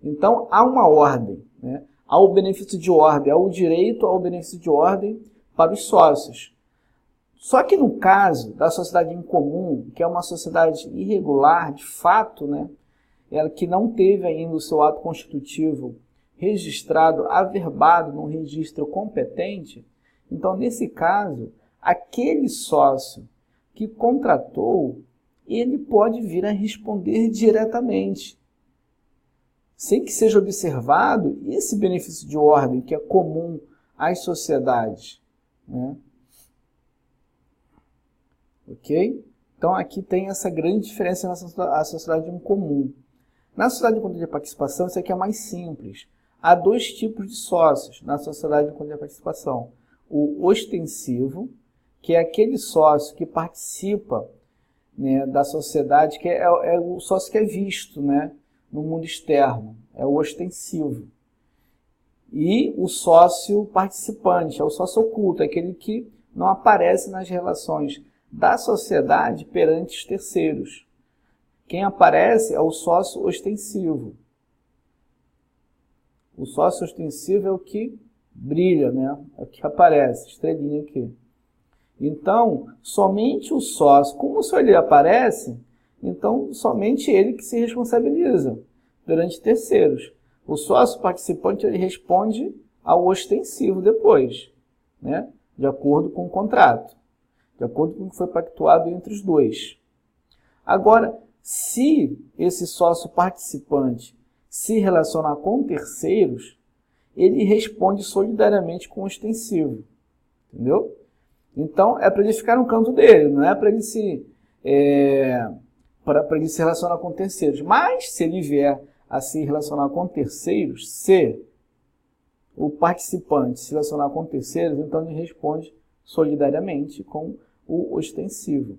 Então, há uma ordem, né? Há o benefício de ordem, há o direito ao benefício de ordem para os sócios. Só que no caso da sociedade em comum, que é uma sociedade irregular, de fato, né? Ela que não teve ainda o seu ato constitutivo registrado, averbado num registro competente, então, nesse caso, aquele sócio que contratou, ele pode vir a responder diretamente, sem que seja observado esse benefício de ordem que é comum às sociedades. Né? Ok? Então, aqui tem essa grande diferença na sociedade em comum. Na sociedade de conta de participação, isso aqui é mais simples. Há dois tipos de sócios na sociedade de conta de participação. O ostensivo, que é aquele sócio que participa, né, da sociedade, que é o sócio que é visto, né, no mundo externo, é o ostensivo. E o sócio participante, é o sócio oculto, é aquele que não aparece nas relações da sociedade perante os terceiros. Quem aparece é o sócio ostensivo. O sócio ostensivo é o que brilha, né? É o que aparece, estrelinha aqui. Então, somente o sócio, como só ele aparece, então somente ele que se responsabiliza perante terceiros. O sócio participante ele responde ao ostensivo depois, né? De acordo com o contrato, de acordo com o que foi pactuado entre os dois. Agora, se esse sócio participante se relacionar com terceiros, ele responde solidariamente com o ostensivo, entendeu? Então, é para ele ficar no canto dele, não é para ele para ele se relacionar com terceiros. Mas, se ele vier a se relacionar com terceiros, se o participante se relacionar com terceiros, então ele responde solidariamente com o ostensivo.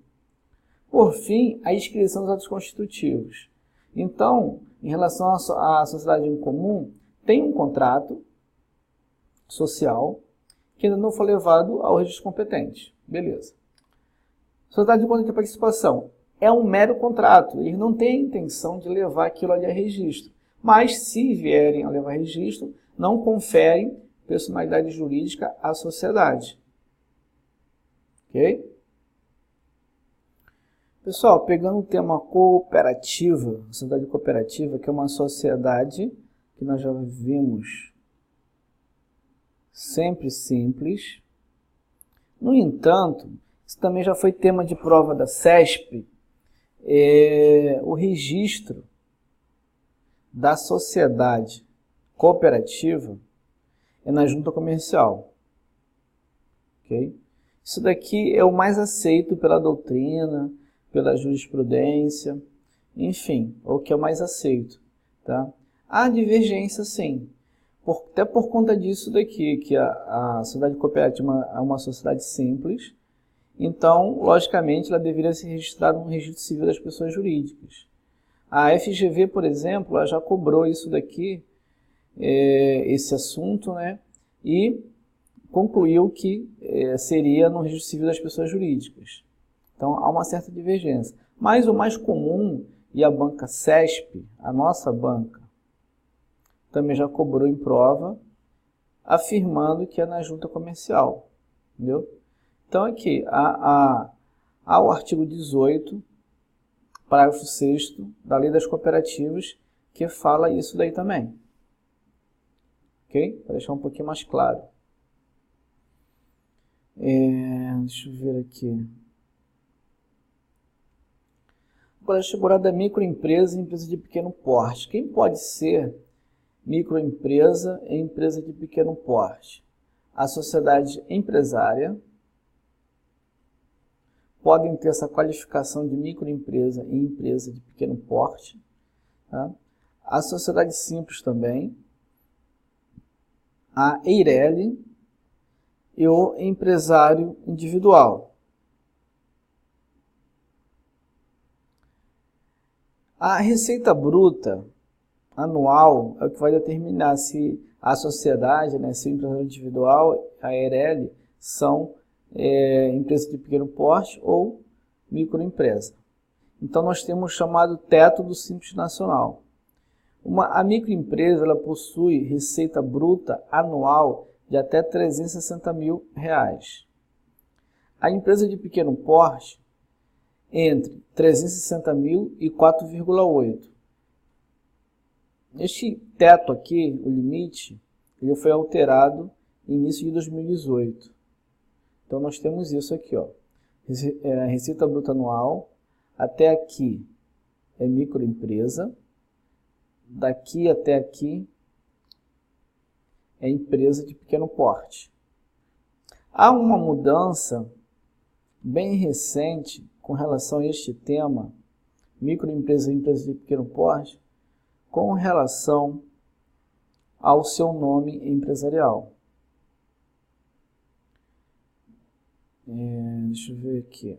Por fim, a inscrição dos atos constitutivos. Então, em relação à sociedade em comum, tem um contrato social que ainda não foi levado ao registro competente. Beleza. Sociedade de conta de participação é um mero contrato. Eles não têm a intenção de levar aquilo ali a registro. Mas, se vierem a levar a registro, não conferem personalidade jurídica à sociedade. Ok? Pessoal, pegando o tema cooperativa, sociedade cooperativa, que é uma sociedade que nós já vimos sempre simples. No entanto, isso também já foi tema de prova da CESP, o registro da sociedade cooperativa é na junta comercial. Okay? Isso daqui é o mais aceito pela doutrina, pela jurisprudência, enfim, é o que é o mais aceito. Tá? Há divergência, sim. Até por conta disso daqui, que a sociedade cooperativa é uma sociedade simples, então, logicamente, ela deveria ser registrada no registro civil das pessoas jurídicas. A FGV, por exemplo, ela já cobrou isso daqui, esse assunto, né? E concluiu que seria no registro civil das pessoas jurídicas. Então, há uma certa divergência. Mas o mais comum, e a banca CESP, a nossa banca, também já cobrou em prova, afirmando que é na junta comercial. Entendeu? Então, aqui, há o artigo 18, parágrafo 6º da Lei das Cooperativas, que fala isso daí também. Ok? Para deixar um pouquinho mais claro. Deixa eu ver aqui. Agora, chegou da microempresa e empresa de pequeno porte. Quem pode ser microempresa e empresa de pequeno porte? A sociedade empresária podem ter essa qualificação de microempresa e empresa de pequeno porte. Tá? A sociedade simples também. A EIRELI e o empresário individual. A receita bruta anual é o que vai determinar se a sociedade, né, se o empresário individual, a EIRELI, são empresa de pequeno porte ou microempresa. Então, nós temos o chamado teto do Simples Nacional. A microempresa ela possui receita bruta anual de até R$ 360 mil. A empresa de pequeno porte, entre 360 mil e 4,8. Este teto aqui, o limite, ele foi alterado no início de 2018. Então, nós temos isso aqui, ó. Receita bruta anual, até aqui é microempresa, daqui até aqui é empresa de pequeno porte. Há uma mudança bem recente com relação a este tema, microempresa e empresa de pequeno porte, com relação ao seu nome empresarial. Deixa eu ver aqui.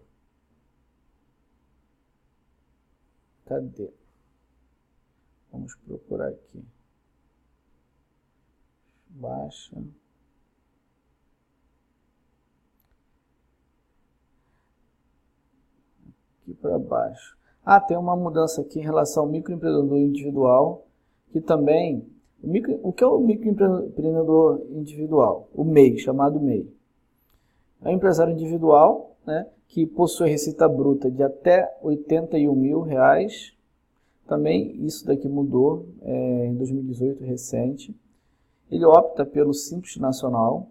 Cadê? Vamos procurar aqui. Baixa. aqui para baixo. Ah, tem uma mudança aqui em relação ao microempreendedor individual, que também... O que é o microempreendedor individual? O MEI, chamado MEI. É um empresário individual, né, que possui receita bruta de até R$81 mil. Também isso daqui mudou em 2018, recente. Ele opta pelo Simples Nacional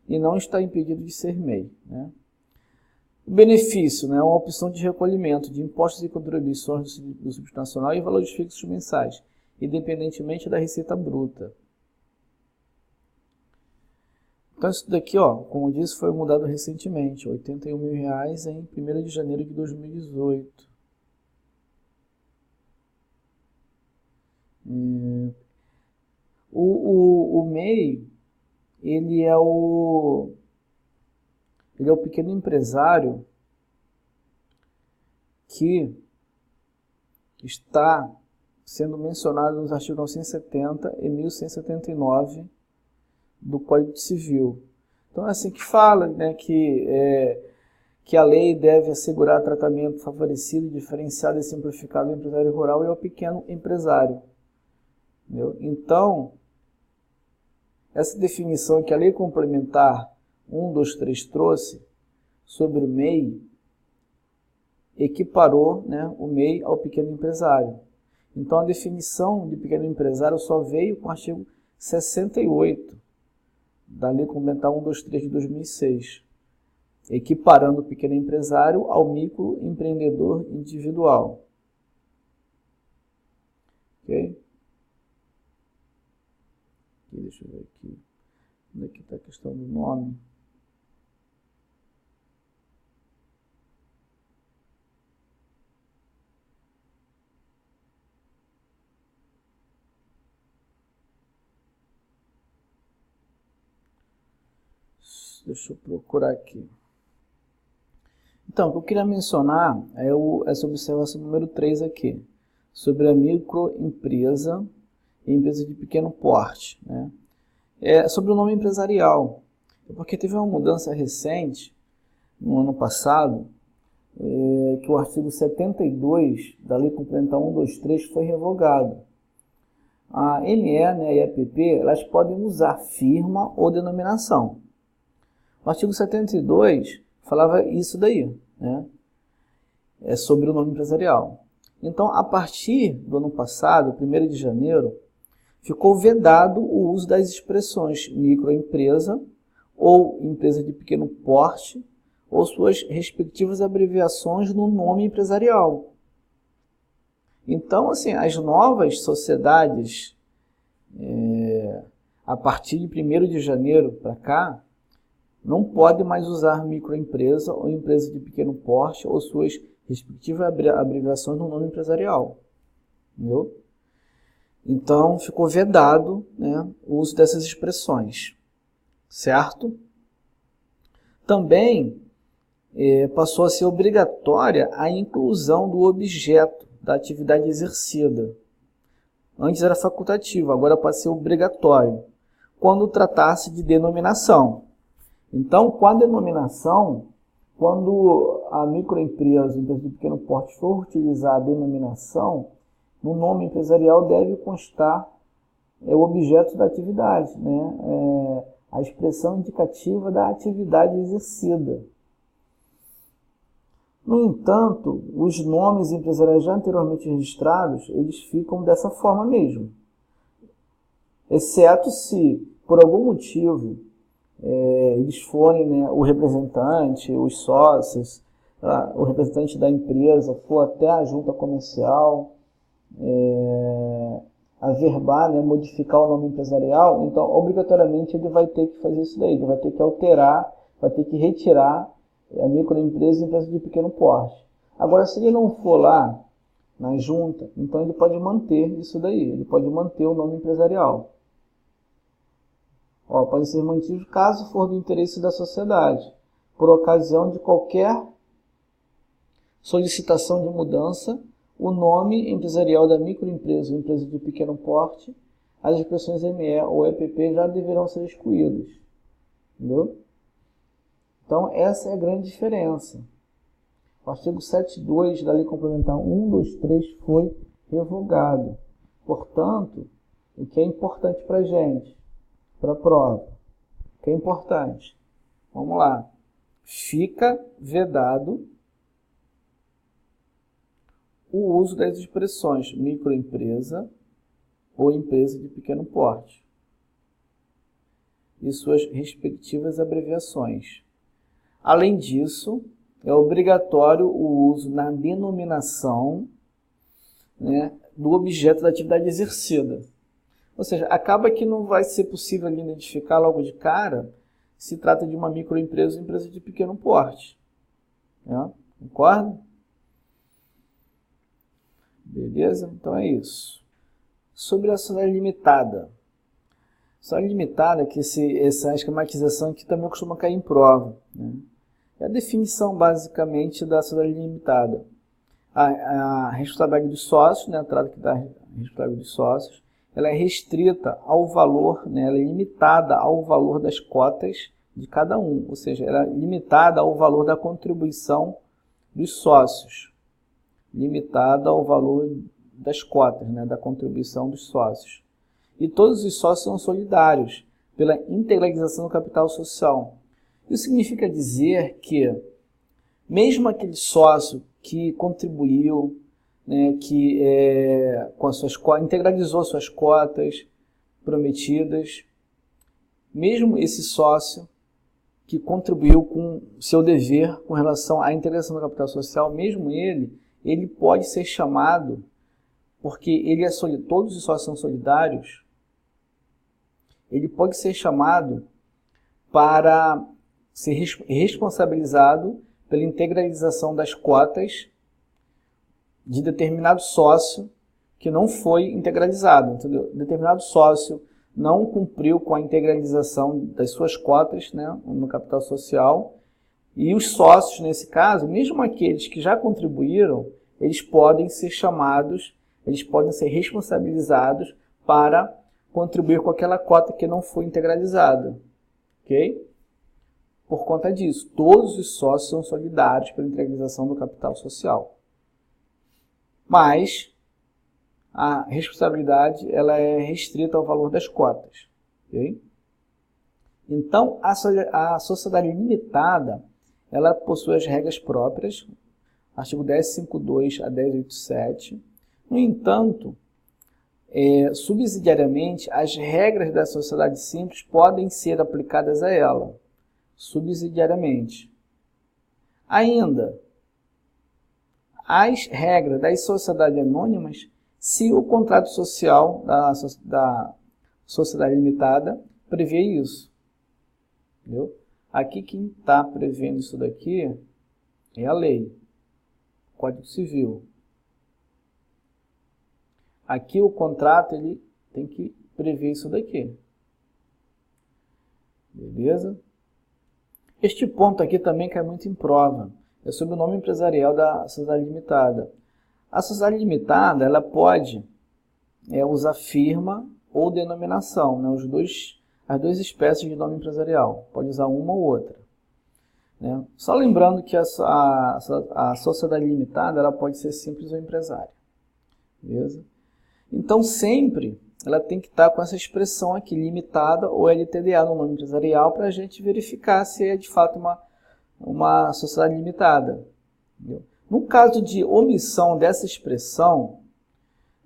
e não está impedido de ser MEI, né? O benefício, né, é uma opção de recolhimento de impostos e contribuições do Simples Nacional e valores fixos mensais, independentemente da receita bruta. Então isso daqui, ó, como eu disse, foi mudado recentemente, R$81 mil em 1º de janeiro de 2018. O MEI, ele é o pequeno empresário que está sendo mencionado nos artigos 970 e 1179 do Código Civil. Então é assim que fala, né, que a lei deve assegurar tratamento favorecido, diferenciado e simplificado ao empresário rural e ao pequeno empresário. Entendeu? Então, essa definição que a lei complementar 123 trouxe sobre o MEI equiparou, né, o MEI ao pequeno empresário. Então, a definição de pequeno empresário só veio com o artigo 68 da Lei Complementar 123 de 2006, equiparando o pequeno empresário ao microempreendedor individual. Ok? Deixa eu ver aqui. Onde é que está a questão do nome? Deixa eu procurar aqui. Então, o que eu queria mencionar é essa observação número 3 aqui, sobre a microempresa e empresa de pequeno porte, né? Sobre o nome empresarial, porque teve uma mudança recente, no ano passado, que o artigo 72 da Lei Complementar 123 foi revogado. A ME, né, e a EPP, elas podem usar firma ou denominação. O artigo 72 falava isso daí, né? Sobre o nome empresarial. Então, a partir do ano passado, 1º de janeiro, ficou vedado o uso das expressões microempresa ou empresa de pequeno porte ou suas respectivas abreviações no nome empresarial. Então, assim, as novas sociedades, a partir de 1º de janeiro para cá, não pode mais usar microempresa ou empresa de pequeno porte ou suas respectivas abreviações no nome empresarial. Entendeu? Então, ficou vedado, né, o uso dessas expressões. Certo? Também passou a ser obrigatória a inclusão do objeto da atividade exercida. Antes era facultativo, agora pode ser obrigatório, quando tratasse de denominação. Então, com a denominação, quando a microempresa, empresa de pequeno porte, for utilizar a denominação, no nome empresarial deve constar o objeto da atividade, né? A expressão indicativa da atividade exercida. No entanto, os nomes empresariais já anteriormente registrados, eles ficam dessa forma mesmo. Exceto se, por algum motivo, eles forem, né, o representante, os sócios, o representante da empresa for até a junta comercial, averbar, né, modificar o nome empresarial, então obrigatoriamente ele vai ter que fazer isso daí, ele vai ter que alterar, vai ter que retirar a microempresa e empresa de pequeno porte. Agora, se ele não for lá na junta, então ele pode manter isso daí, ele pode manter o nome empresarial. Pode ser mantido caso for do interesse da sociedade, por ocasião de qualquer solicitação de mudança, o nome empresarial da microempresa ou empresa de pequeno porte, as expressões ME ou EPP já deverão ser excluídas. Entendeu? Então, essa é a grande diferença. O artigo 7.2 da Lei Complementar 123 foi revogado. Portanto, o que é importante para a gente, para a prova, o que é importante? Vamos lá. Fica vedado o uso das expressões microempresa ou empresa de pequeno porte e suas respectivas abreviações. Além disso, é obrigatório o uso na denominação, né, do objeto da atividade exercida. Ou seja, acaba que não vai ser possível ali identificar logo de cara se trata de uma microempresa ou empresa de pequeno porte. Né? Concorda? Beleza? Então é isso. Sobre a sociedade limitada. Sociedade limitada, que essa esquematização aqui também costuma cair em prova. Né? É a definição, basicamente, da sociedade limitada. A responsabilidade dos sócios, né, a entrada que dá a responsabilidade dos sócios, ela é restrita ao valor, né, ela é limitada ao valor das cotas de cada um, ou seja, ela é limitada ao valor da contribuição dos sócios, limitada ao valor das cotas, né, da contribuição dos sócios. E todos os sócios são solidários pela integralização do capital social. Isso significa dizer que, mesmo aquele sócio que contribuiu, né, que com as suas cotas, integralizou suas cotas prometidas, mesmo esse sócio que contribuiu com seu dever com relação à integração do capital social, mesmo ele pode ser chamado, porque ele é todos os sócios são solidários, ele pode ser chamado para ser responsabilizado pela integralização das cotas de determinado sócio que não foi integralizado, entendeu? Determinado sócio não cumpriu com a integralização das suas cotas, né, no capital social, e os sócios, nesse caso, mesmo aqueles que já contribuíram, eles podem ser chamados, eles podem ser responsabilizados para contribuir com aquela cota que não foi integralizada, ok? Por conta disso, todos os sócios são solidários pela integralização do capital social. Mas a responsabilidade ela é restrita ao valor das cotas. Okay? Então, a sociedade limitada ela possui as regras próprias, artigo 10.5.2 a 10.8.7. No entanto, subsidiariamente, as regras da sociedade simples podem ser aplicadas a ela, subsidiariamente. Ainda, as regras das sociedades anônimas, se o contrato social da sociedade limitada prevê isso. Entendeu? Aqui quem está prevendo isso daqui é a lei, Código Civil. Aqui o contrato ele tem que prever isso daqui. Beleza? Este ponto aqui também cai muito em prova. É sobre o nome empresarial da sociedade limitada. A sociedade limitada ela pode usar firma ou denominação, né? As duas espécies de nome empresarial. Pode usar uma ou outra. Né? Só lembrando que a sociedade limitada ela pode ser simples ou empresária. Beleza? Então, sempre ela tem que estar com essa expressão aqui, limitada ou LTDA no nome empresarial, para a gente verificar se é de fato uma sociedade limitada. Entendeu? No caso de omissão dessa expressão,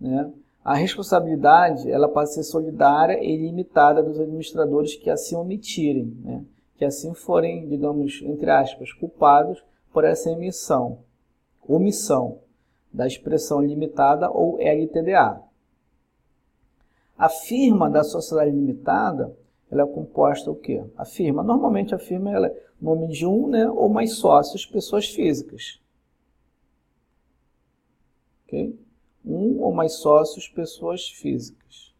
né, a responsabilidade ela pode ser solidária e limitada dos administradores que assim omitirem, né, que assim forem, digamos, entre aspas, culpados por essa omissão da expressão limitada ou LTDA. A firma da sociedade limitada, ela é composta o quê? Normalmente a firma ela é nome de um, né, ou mais sócios, pessoas físicas. Okay? Um ou mais sócios, pessoas físicas.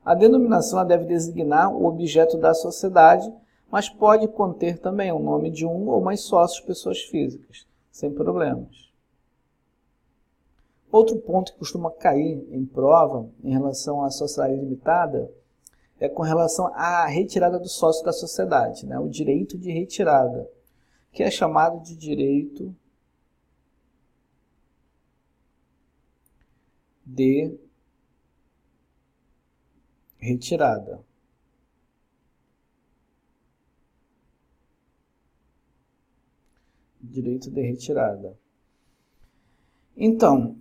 A denominação ela deve designar o objeto da sociedade, mas pode conter também o nome de um ou mais sócios, pessoas físicas, sem problemas. Outro ponto que costuma cair em prova em relação à sociedade limitada é com relação à retirada do sócio da sociedade, né? O direito de retirada, que é chamado de direito de retirada. Direito de retirada. Então,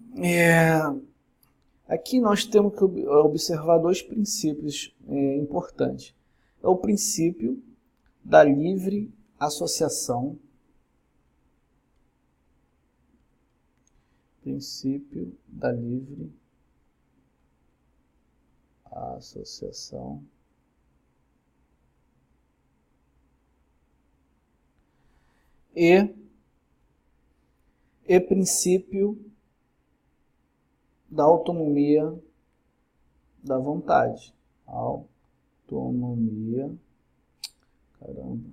aqui nós temos que observar dois princípios importantes. É o princípio da livre associação. Princípio da livre associação. E princípio da autonomia da vontade. Autonomia. Caramba.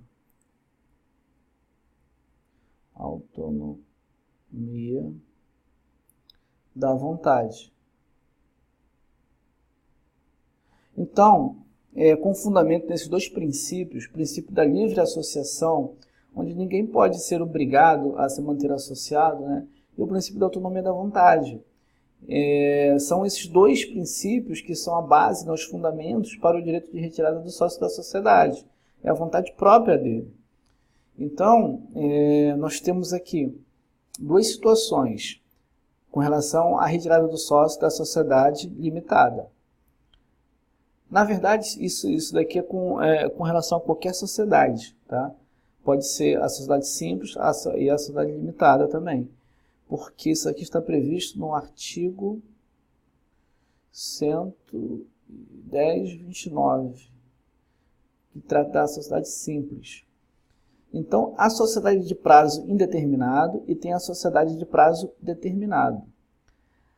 Autonomia da vontade. Então, com fundamento nesses dois princípios, o princípio da livre associação, onde ninguém pode ser obrigado a se manter associado, né? E o princípio da autonomia da vontade. São esses dois princípios que são a base, né, os fundamentos para o direito de retirada do sócio da sociedade. É a vontade própria dele. Então, nós temos aqui duas situações com relação à retirada do sócio da sociedade limitada. Na verdade, isso daqui é com relação a qualquer sociedade, tá? Pode ser a sociedade simples e a sociedade limitada também, porque isso aqui está previsto no artigo 110.29, que trata da sociedade simples. Então, a sociedade de prazo indeterminado e tem a sociedade de prazo determinado.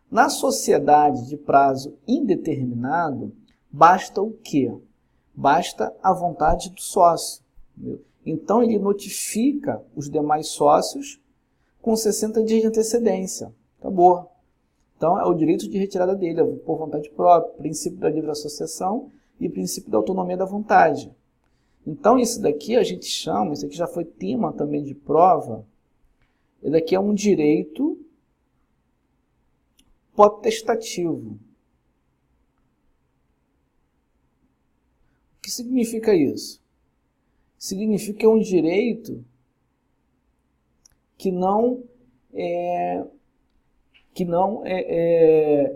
Na sociedade de prazo indeterminado, basta o quê? Basta a vontade do sócio. Então, ele notifica os demais sócios com 60 dias de antecedência. Acabou. Então, é o direito de retirada dele, por vontade própria, princípio da livre associação e princípio da autonomia da vontade. Então, isso daqui a gente chama, isso aqui já foi tema também de prova, isso daqui é um direito potestativo. O que significa isso? Significa que é um direito que não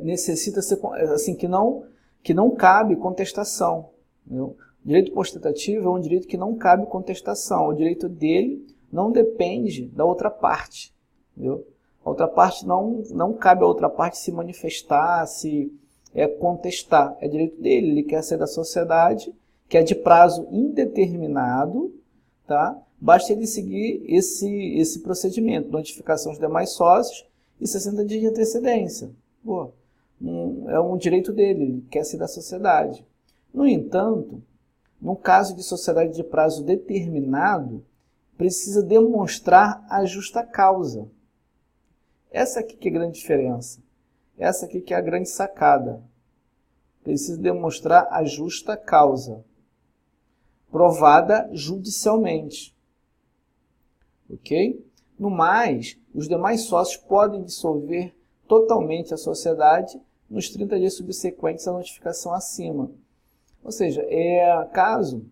necessita ser, assim, que não cabe contestação. Entendeu? O direito potestativo é um direito que não cabe contestação. O direito dele não depende da outra parte. Entendeu? A outra parte não cabe a outra parte se manifestar, se contestar. É direito dele. Ele quer ser da sociedade, que é de prazo indeterminado, tá? Basta ele seguir esse procedimento, notificação dos demais sócios e 60 dias de antecedência. Pô, é um direito dele, ele quer ser da sociedade. No entanto, no caso de sociedade de prazo determinado, precisa demonstrar a justa causa. Essa aqui que é a grande diferença. Essa aqui que é a grande sacada. Precisa demonstrar a justa causa, provada judicialmente. Ok? No mais, os demais sócios podem dissolver totalmente a sociedade nos 30 dias subsequentes à notificação acima. Ou seja, caso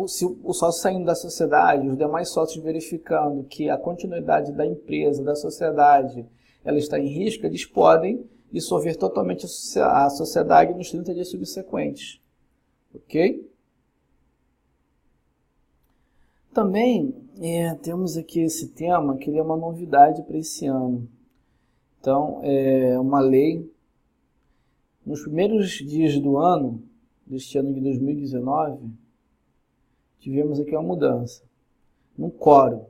se o sócio saindo da sociedade, os demais sócios verificando que a continuidade da empresa, da sociedade, ela está em risco, eles podem dissolver totalmente a sociedade nos 30 dias subsequentes. Ok? Também temos aqui esse tema, que ele é uma novidade para esse ano. Então, é uma lei. Nos primeiros dias do ano, deste ano de 2019, tivemos aqui uma mudança. Num quórum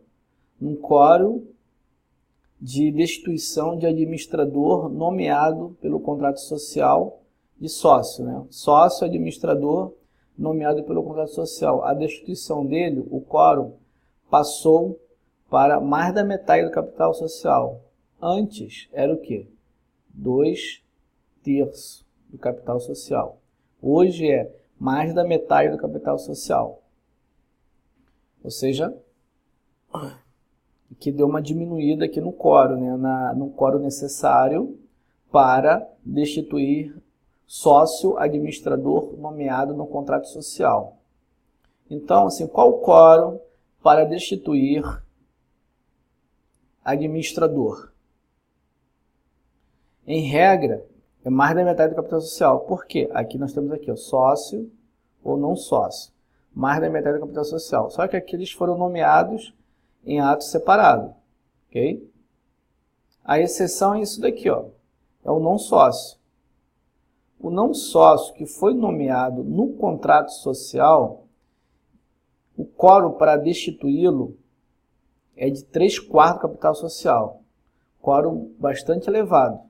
de destituição de administrador nomeado pelo contrato social de sócio, né? Sócio administrador nomeado pelo contrato social. A destituição dele, o quórum, passou para mais da metade do capital social. Antes era o quê? 2/3 do capital social. Hoje é mais da metade do capital social. Ou seja, que deu uma diminuída aqui no quórum, né? No quórum necessário para destituir sócio administrador nomeado no contrato social. Então, assim, qual o quórum para destituir administrador? Em regra, é mais da metade do capital social. Por quê? Aqui nós temos aqui, ó, sócio ou não sócio. Mais da metade do capital social. Só que aqui eles foram nomeados em ato separado. Ok? A exceção é isso daqui, ó. É o não sócio. O não sócio que foi nomeado no contrato social, o quórum para destituí-lo é de 3/4 do capital social. Quórum bastante elevado.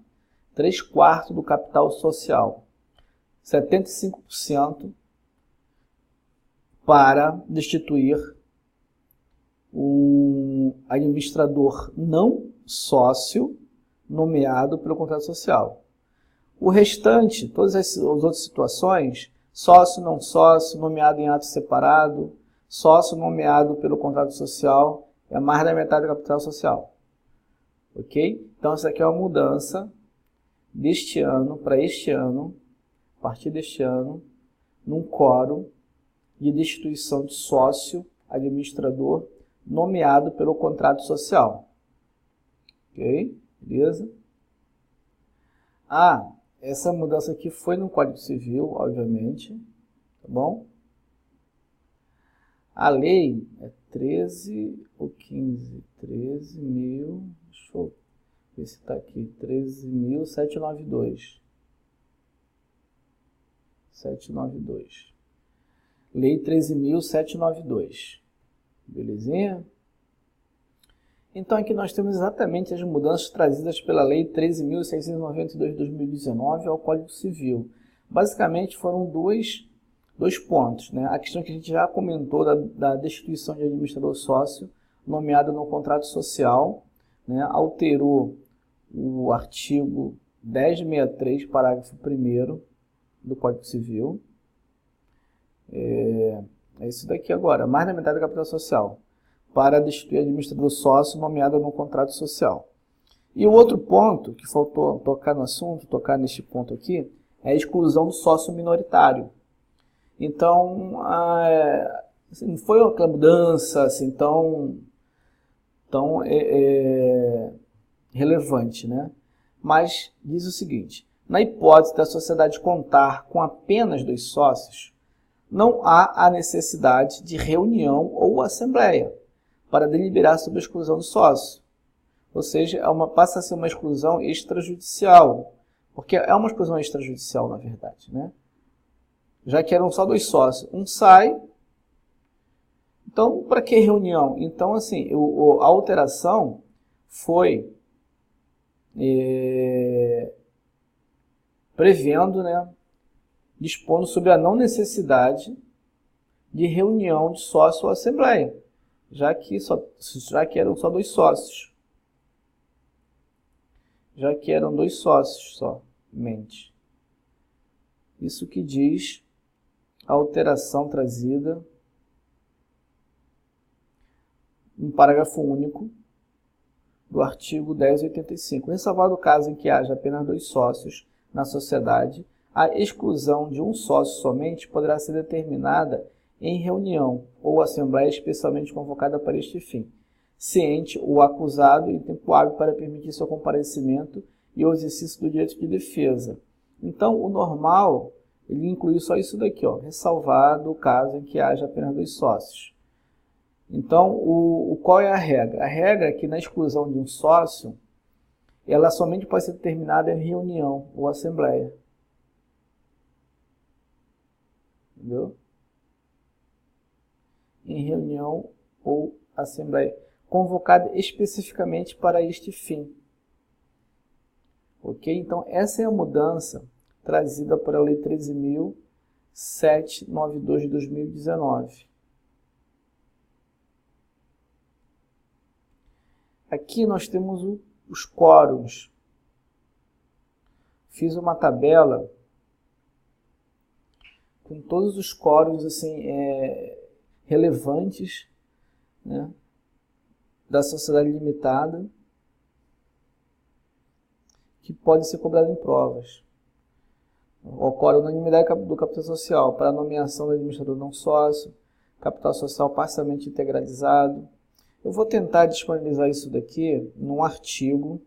3/4 do capital social. 75% para destituir um administrador não sócio nomeado pelo contrato social. O restante, todas as outras situações, sócio, não sócio, nomeado em ato separado, sócio nomeado pelo contrato social, é mais da metade do capital social. Ok? Então, essa aqui é uma mudança deste ano para este ano, a partir deste ano, num quórum de destituição de sócio administrador nomeado pelo contrato social. Ok? Beleza? Essa mudança aqui foi no Código Civil, obviamente. Tá bom? A lei é 13 ou 15? 13.000... Deixa eu ver se está aqui. 13.792. 792. Lei 13.792. Belezinha? Então, aqui nós temos exatamente as mudanças trazidas pela Lei 13.692 de 2019 ao Código Civil. Basicamente, foram dois pontos, né? A questão que a gente já comentou da destituição de administrador sócio nomeado no contrato social, né? Alterou o artigo 1063, parágrafo 1º do Código Civil. É isso daqui agora, mais da metade do capital social, para destituir administrador sócio nomeado no contrato social. E o outro ponto, que faltou tocar no assunto, tocar neste ponto aqui, é a exclusão do sócio minoritário. Então, não foi uma mudança assim, tão relevante, né? Mas diz o seguinte: na hipótese da sociedade contar com apenas 2 sócios, não há a necessidade de reunião ou assembleia para deliberar sobre a exclusão do sócio. Ou seja, passa a ser uma exclusão extrajudicial, porque é uma exclusão extrajudicial, na verdade, né? Já que eram só 2 sócios, um sai, então para que reunião? Então, assim, a alteração foi prevendo, né, dispondo sobre a não necessidade de reunião de sócio ou assembleia, já que eram só 2 sócios. Já que eram 2 sócios somente. Isso que diz a alteração trazida no parágrafo único do artigo 1085. Ressalvado o caso em que haja apenas 2 sócios na sociedade, a exclusão de um sócio somente poderá ser determinada em reunião ou assembleia especialmente convocada para este fim, ciente o acusado em tempo hábil para permitir seu comparecimento e o exercício do direito de defesa. Então, o normal, ele inclui só isso daqui, ó, ressalvado o caso em que haja apenas 2 sócios. Então, qual é a regra? A regra é que na exclusão de um sócio, ela somente pode ser determinada em reunião ou assembleia. Entendeu? Em reunião ou assembleia, convocada especificamente para este fim. Ok? Então, essa é a mudança trazida pela Lei 13.792 de 2019. Aqui nós temos os quórums. Fiz uma tabela com todos os quórums assim, relevantes, né, da sociedade limitada, que podem ser cobrados em provas. Ocorre unanimidade do capital social para a nomeação do administrador não sócio, capital social parcialmente integralizado. Eu vou tentar disponibilizar isso daqui num artigo,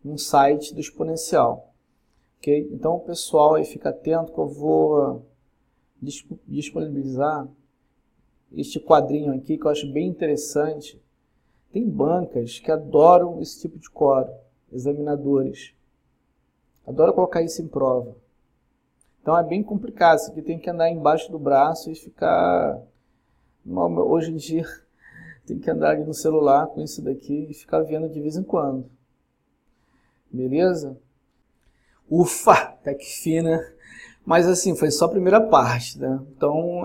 num site do Exponencial. Okay? Então, o pessoal aí fica atento que eu vou disponibilizar este quadrinho aqui que eu acho bem interessante. Tem bancas que adoram esse tipo de quórum, examinadores. Adoram colocar isso em prova. Então é bem complicado, isso aqui tem que andar embaixo do braço e ficar... Hoje em dia tem que andar ali no celular com isso daqui e ficar vendo de vez em quando. Beleza? Ufa, até que fina. Mas assim, foi só a primeira parte, né? Então,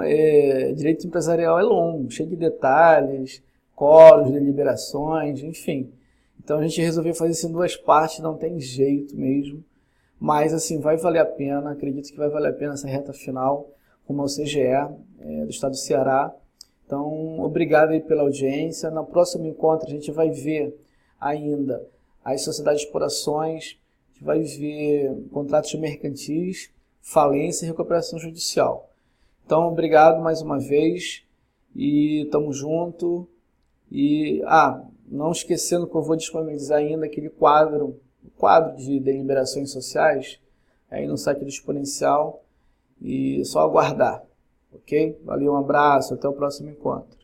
direito empresarial é longo, cheio de detalhes, quóruns, deliberações, enfim. Então a gente resolveu fazer isso em duas partes, não tem jeito mesmo. Mas assim, vai valer a pena, acredito que vai valer a pena essa reta final, como é o CGE do estado do Ceará. Então, obrigado aí pela audiência. No próximo encontro a gente vai ver ainda as sociedades de explorações, a gente vai ver contratos mercantis, falência e recuperação judicial. Então, obrigado mais uma vez e tamo junto. E, não esquecendo que eu vou disponibilizar ainda aquele quadro de deliberações sociais aí no site do Exponencial e só aguardar, ok? Valeu, um abraço, até o próximo encontro.